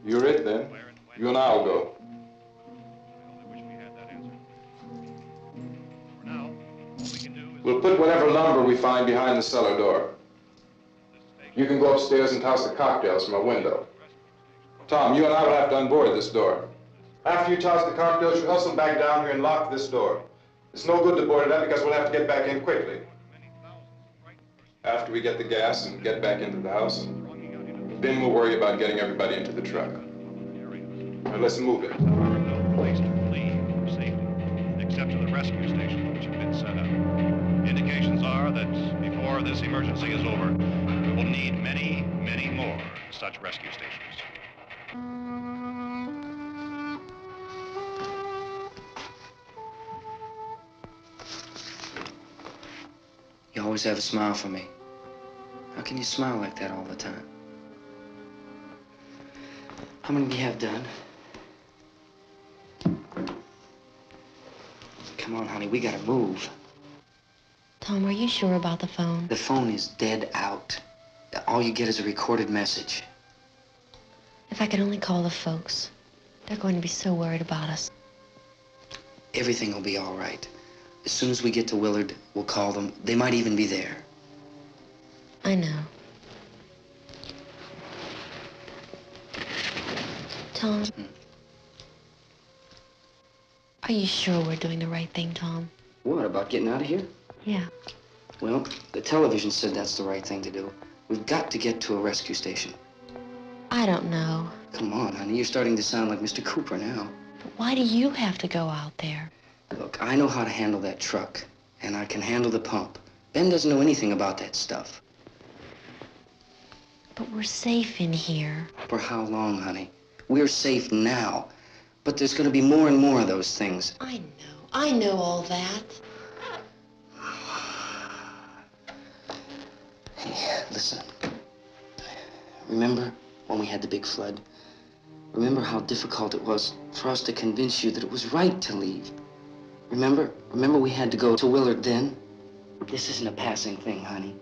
You're it, then. You and I'll go. We'll put whatever lumber we find behind the cellar door. You can go upstairs and toss the cocktails from a window. Tom, you and I will have to unboard this door. After you toss the cocktails, you hustle back down here and lock this door. It's no good to board it up because we'll have to get back in quickly. After we get the gas and get back into the house, then we'll worry about getting everybody into the truck. Now let's move it. No place to flee for safety, except to the rescue stations which have been set up. Indications are that before this emergency is over, we will need many, many more such rescue stations. You always have a smile for me. How can you smile like that all the time? How many do you have done? Come on, honey, we gotta move. Tom, are you sure about the phone? The phone is dead out. All you get is a recorded message. If I could only call the folks. They're going to be so worried about us. Everything will be all right. As soon as we get to Willard, we'll call them. They might even be there. I know. Tom? Are you sure we're doing the right thing, Tom? What, about getting out of here? Yeah. Well, the television said that's the right thing to do. We've got to get to a rescue station. I don't know. Come on, honey, you're starting to sound like Mr. Cooper now. But why do you have to go out there? Look, I know how to handle that truck, and I can handle the pump. Ben doesn't know anything about that stuff. But we're safe in here. For how long, honey? We're safe now. But there's going to be more and more of those things. I know all that. Hey, listen. Remember when we had the big flood? Remember how difficult it was for us to convince you that it was right to leave? Remember we had to go to Willard then? This isn't a passing thing, honey.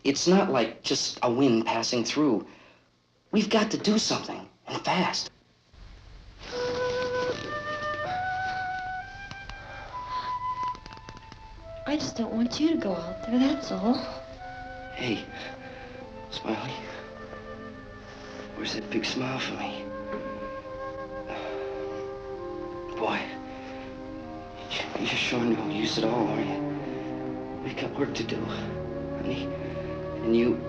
It's not like just a wind passing through. We've got to do something, and fast. I just don't want you to go out there, that's all. Hey, Smiley. Where's that big smile for me? Boy, you're showing no use at all, are you? We've got work to do, honey. And you...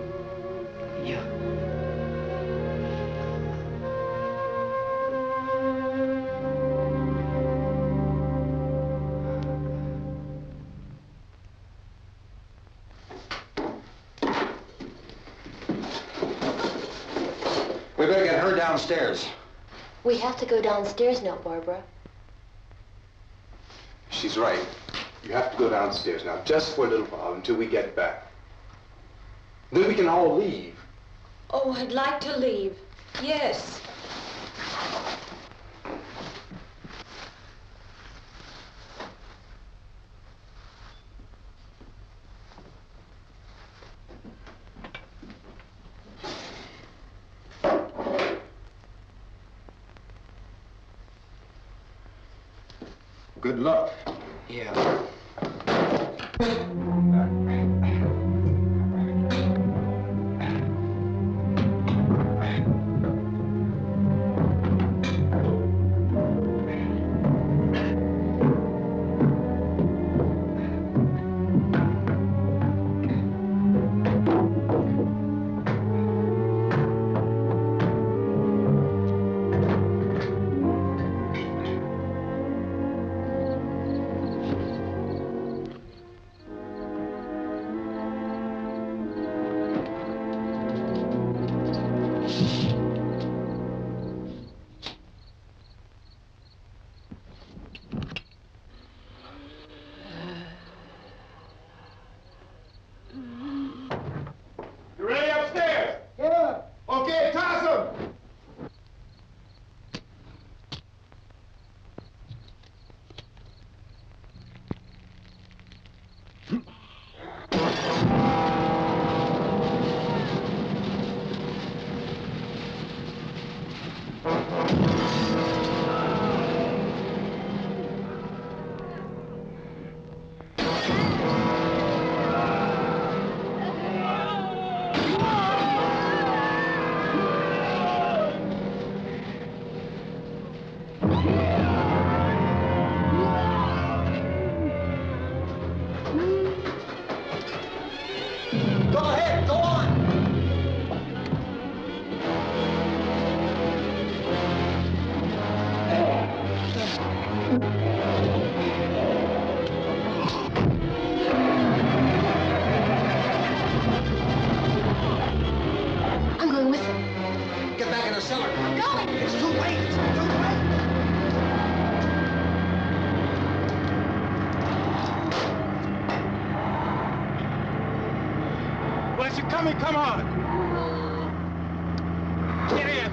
We better get her downstairs. We have to go downstairs now, Barbara. She's right. You have to go downstairs now, just for a little while, until we get back. Then we can all leave. Oh, I'd like to leave. Yes. Good luck. Yeah. Come on! Get in!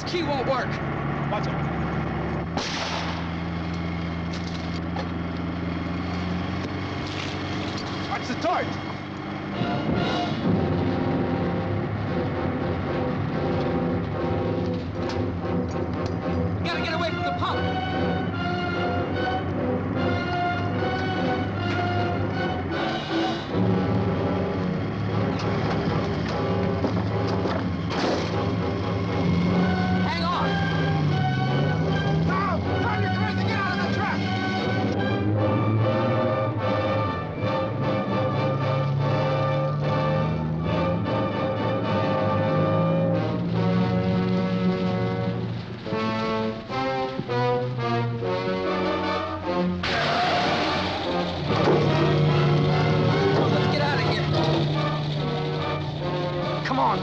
key won't work. Watch it. Watch the torch. We gotta get away from the pump.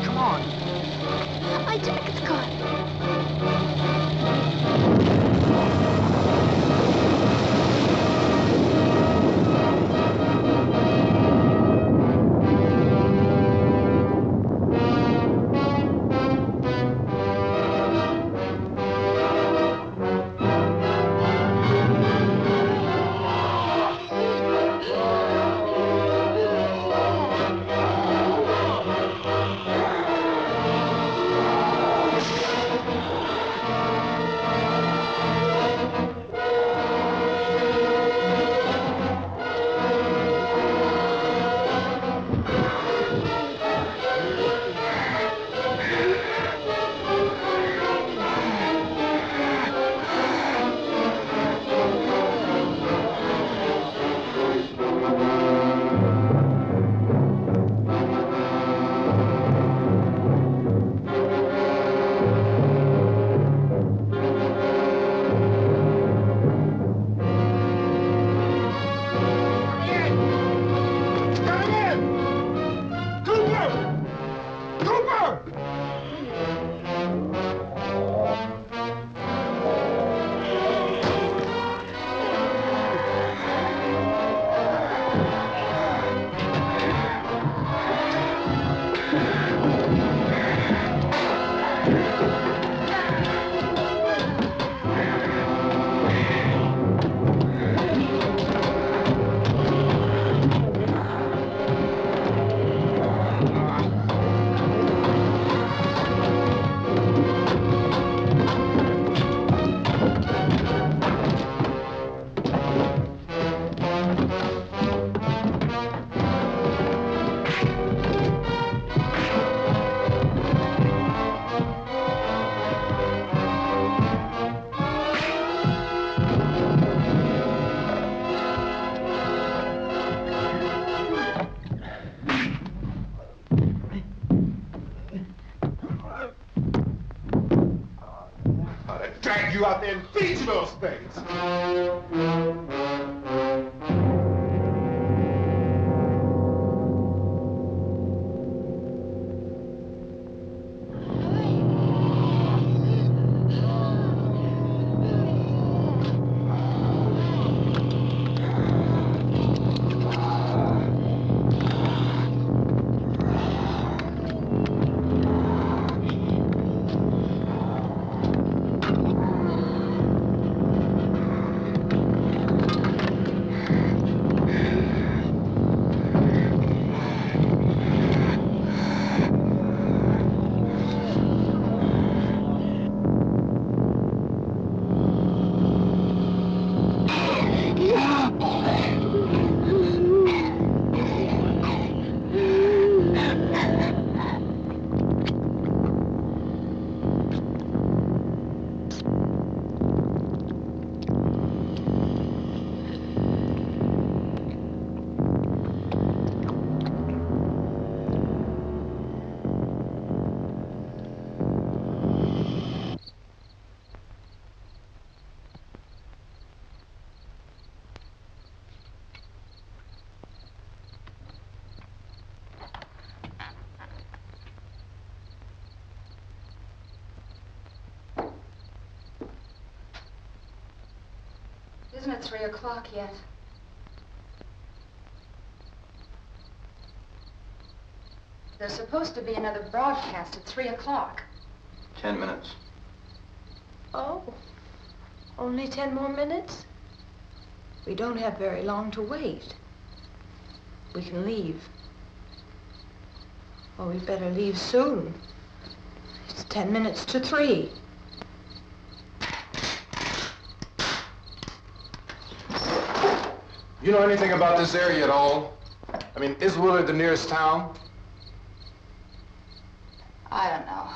Come on. My jacket's caught. Drag you out there and feed you those things. Isn't it 3 o'clock yet? There's supposed to be another broadcast at 3 o'clock. 10 minutes. Oh, only 10 more minutes? We don't have very long to wait. We can leave. Oh, we better leave soon. It's 10 minutes to 3. You know anything about this area at all? I mean, is Willard the nearest town? I don't know.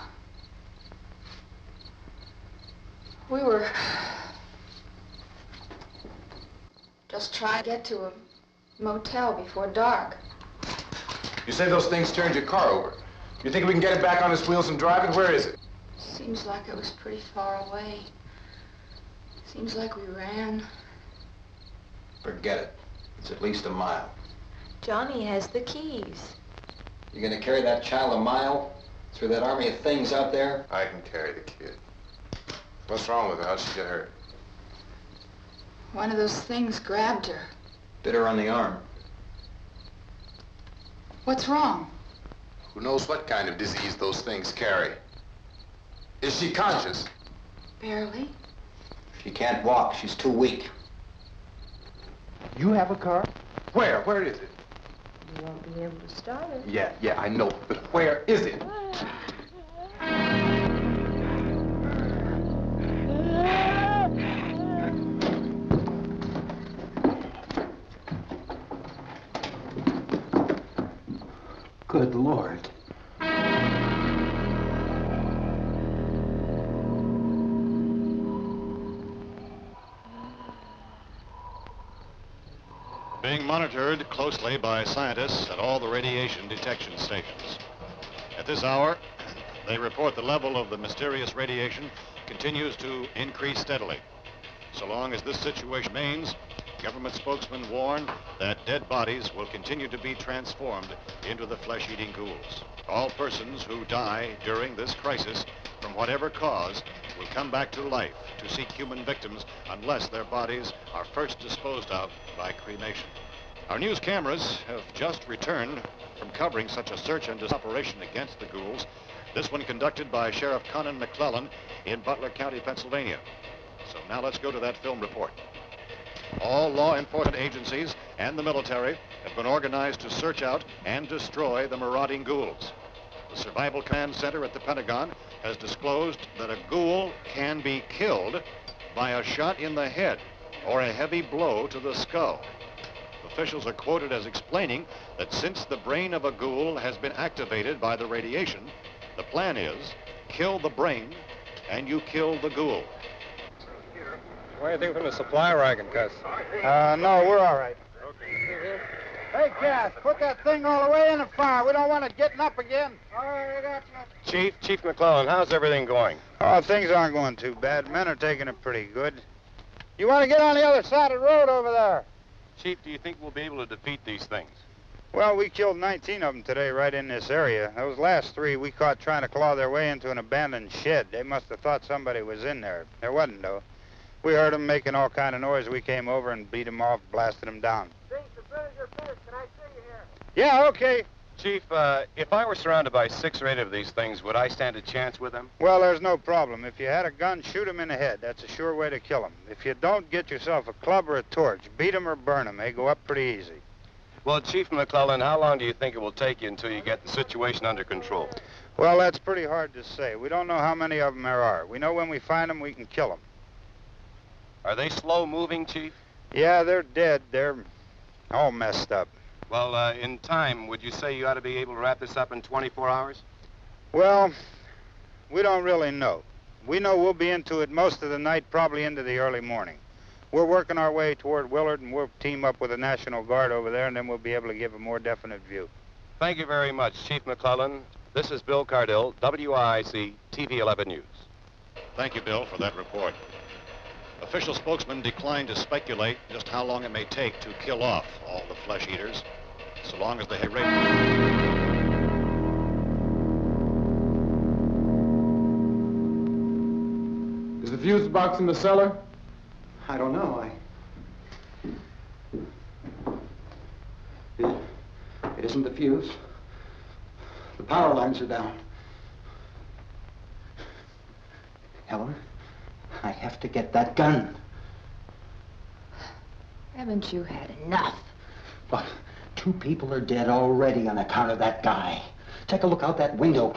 We were just trying to get to a motel before dark. You say those things turned your car over. You think we can get it back on its wheels and drive it? Where is it? Seems like it was pretty far away. Seems like we ran. Forget it. It's at least a mile. Johnny has the keys. You gonna carry that child a mile through that army of things out there? I can carry the kid. What's wrong with her? How'd she get hurt? One of those things grabbed her. Bit her on the arm. What's wrong? Who knows what kind of disease those things carry? Is she conscious? Barely. She can't walk. She's too weak. You have a car? Where? Where is it? You won't be able to start it. Yeah, I know. But where is it? Good Lord. Being monitored closely by scientists at all the radiation detection stations. At this hour, they report the level of the mysterious radiation continues to increase steadily. So long as this situation remains, government spokesmen warn that dead bodies will continue to be transformed into the flesh-eating ghouls. All persons who die during this crisis, from whatever cause, will come back to life to seek human victims unless their bodies are first disposed of by cremation. Our news cameras have just returned from covering such a search and operation against the ghouls, this one conducted by Sheriff Conan McClellan in Butler County, Pennsylvania. So now let's go to that film report. All law enforcement agencies and the military have been organized to search out and destroy the marauding ghouls. The Survival Command Center at the Pentagon has disclosed that a ghoul can be killed by a shot in the head or a heavy blow to the skull. Officials are quoted as explaining that since the brain of a ghoul has been activated by the radiation, the plan is kill the brain and you kill the ghoul. What do you think from the supply wagon, Cuz? No, we're all right. Okay. Hey, Cass, put that thing all the way in the fire. We don't want it getting up again. All right, I got you. Chief McClellan, how's everything going? Oh, things aren't going too bad. Men are taking it pretty good. You want to get on the other side of the road over there? Chief, do you think we'll be able to defeat these things? Well, we killed 19 of them today right in this area. Those last 3 we caught trying to claw their way into an abandoned shed. They must have thought somebody was in there. There wasn't, though. We heard them making all kind of noise. We came over and beat them off, blasted them down. Chief, as soon as you're finished, can I see you here? Yeah, okay. Chief, if I were surrounded by 6 or 8 of these things, would I stand a chance with them? Well, there's no problem. If you had a gun, shoot them in the head. That's a sure way to kill them. If you don't, get yourself a club or a torch. Beat them or burn them. They go up pretty easy. Well, Chief McClellan, how long do you think it will take you until you get the situation under control? Well, that's pretty hard to say. We don't know how many of them there are. We know when we find them, we can kill them. Are they slow-moving, Chief? Yeah, they're dead. They're all messed up. Well, in time, would you say you ought to be able to wrap this up in 24 hours? Well, we don't really know. We know we'll be into it most of the night, probably into the early morning. We're working our way toward Willard, and we'll team up with the National Guard over there, and then we'll be able to give a more definite view. Thank you very much, Chief McClellan. This is Bill Cardill, WIC TV 11 News. Thank you, Bill, for that report. Official spokesmen declined to speculate just how long it may take to kill off all the flesh eaters, so long as they have Is the fuse box in the cellar? I don't know. It isn't the fuse. The power lines are down. Helen, I have to get that gun. Haven't you had enough? Look, 2 people are dead already on account of that guy. Take a look out that window.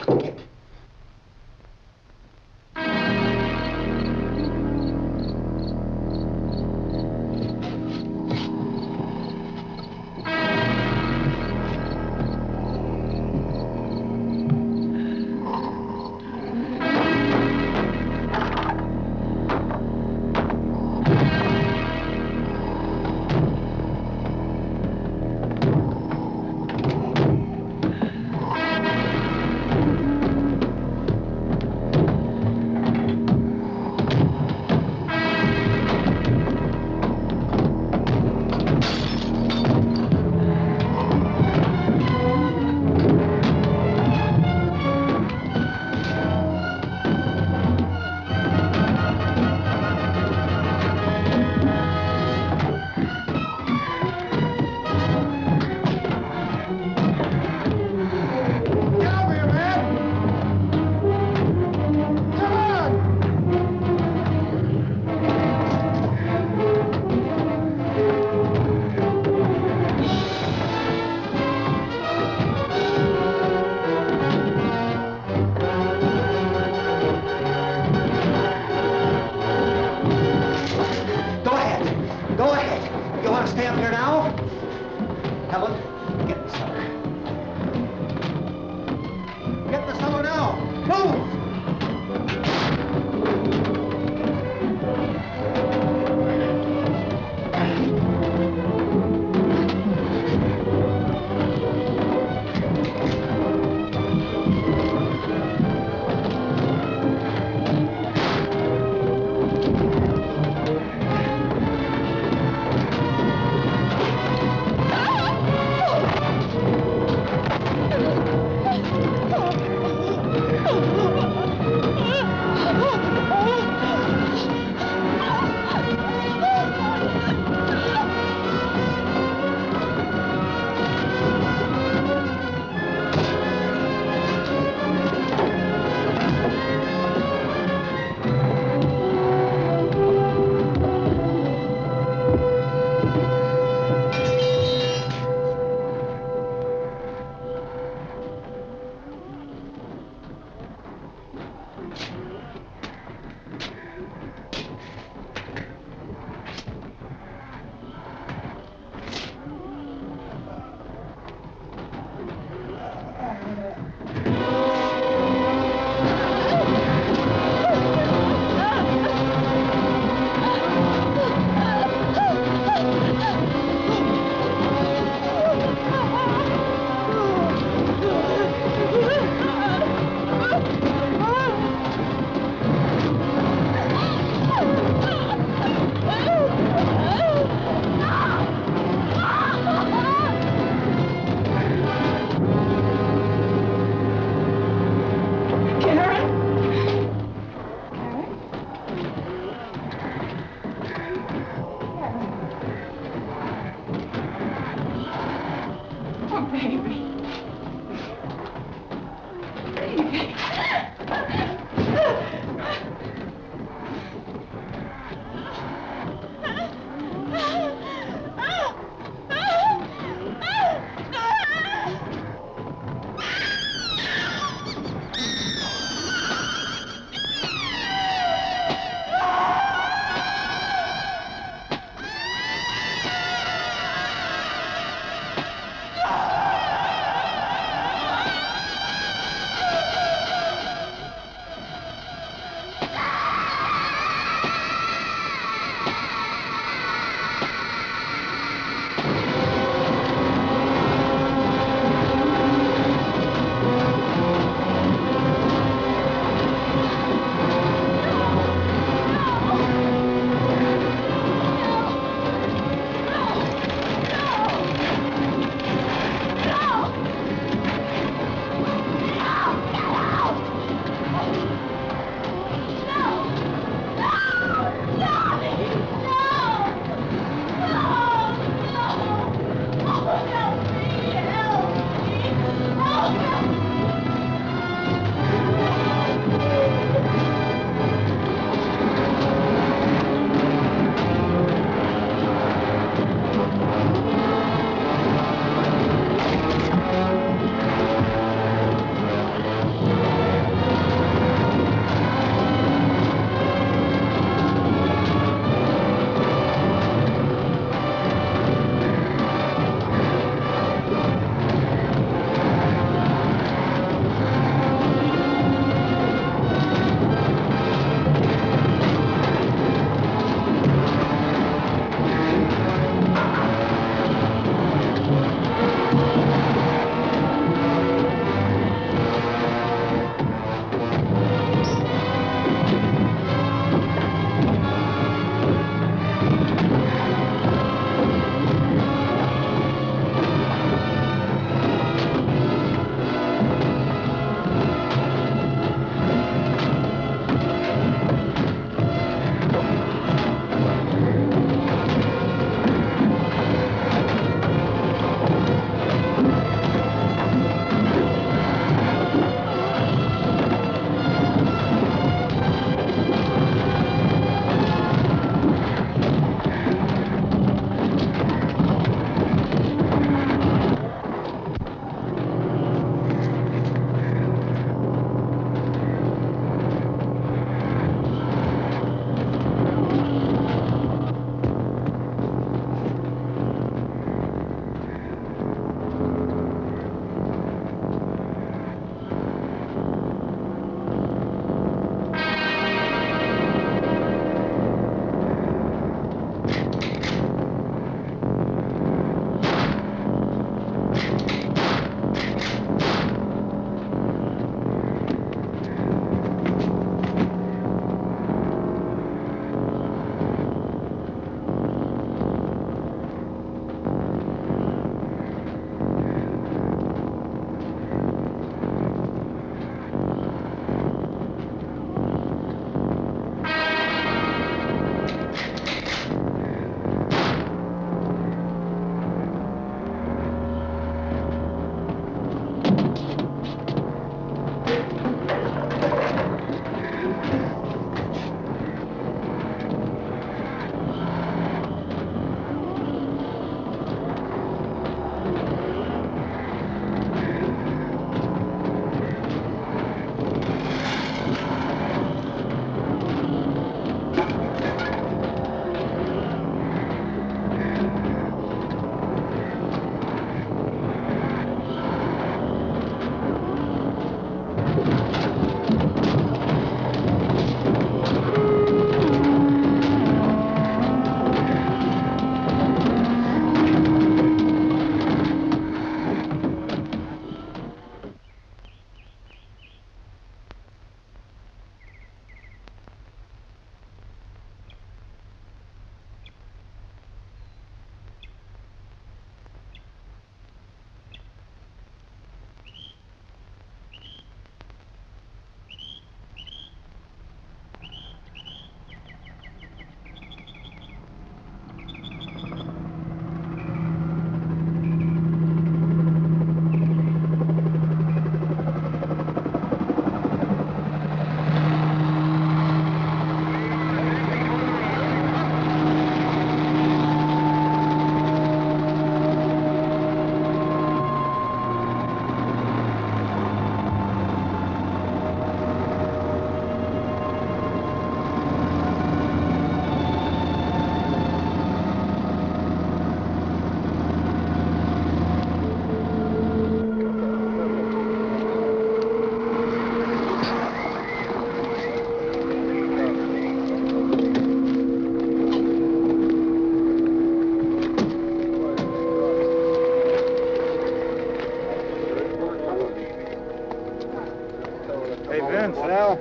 Vince, Al,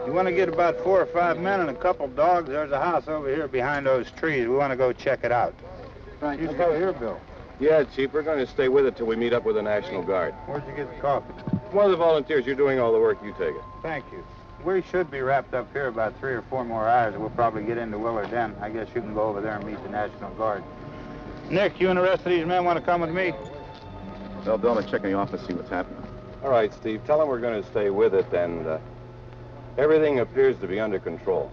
you want to get about 4 or 5 men and a couple dogs? There's a house over here behind those trees. We want to go check it out. Right. You still here, Bill? Yeah, Chief. We're going to stay with it till we meet up with the National Guard. Where'd you get the coffee? One of the volunteers. You're doing all the work. You take it. Thank you. We should be wrapped up here about 3 or 4 more hours. We'll probably get into Willard then. I guess you can go over there and meet the National Guard. Nick, you and the rest of these men want to come with me? Well, Bill, let's check in the office, see what's happening. All right, Steve. Tell them we're going to stay with it, and everything appears to be under control.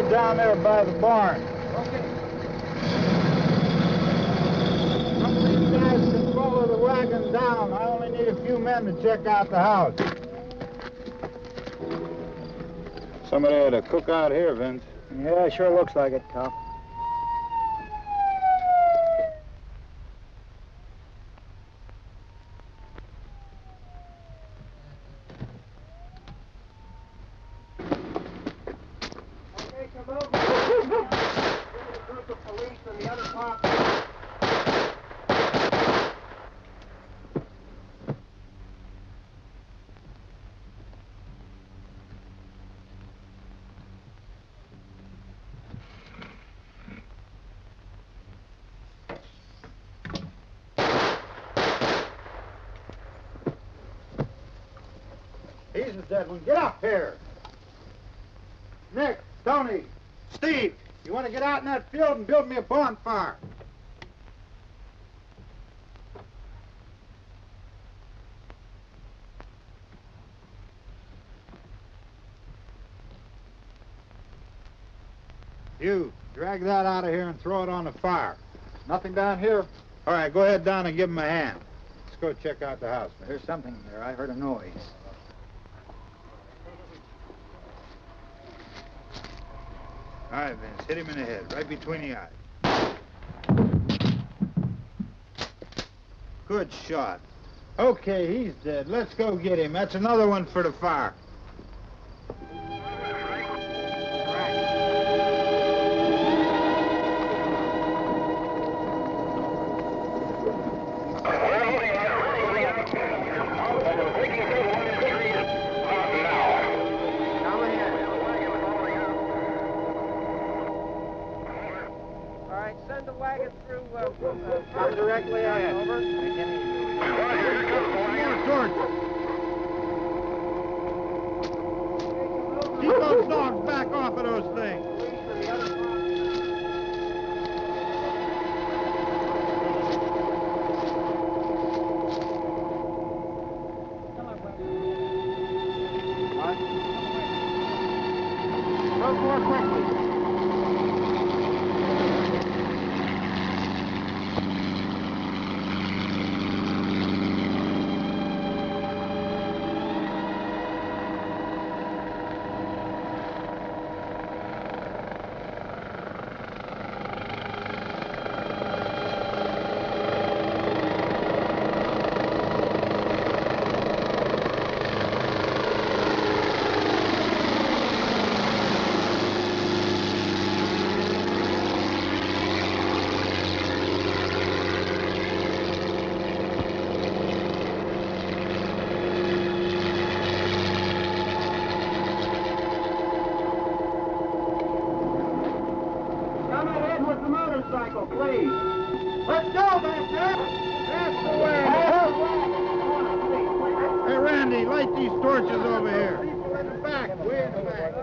Down there by the barn. Okay. Some of these guys can follow the wagon down. I only need a few men to check out the house. Somebody had a cookout here, Vince. Yeah, sure looks like it, Karl. He's the dead one. Get up here. Nick, Tony, Steve, you want to get out in that field and build me a bonfire? You, drag that out of here and throw it on the fire. Nothing down here. All right, go ahead down and give him a hand. Let's go check out the house, man. There's something there. I heard a noise. All right, Vince, hit him in the head, right between the eyes. Good shot. Okay, he's dead. Let's go get him. That's another one for the fire. Come directly ahead. Over. Keep those dogs back off of those things. Go more quickly. Please. Let's go back there. That's the way. Hey, Randy, light these torches over here. People in the back. Way in the back.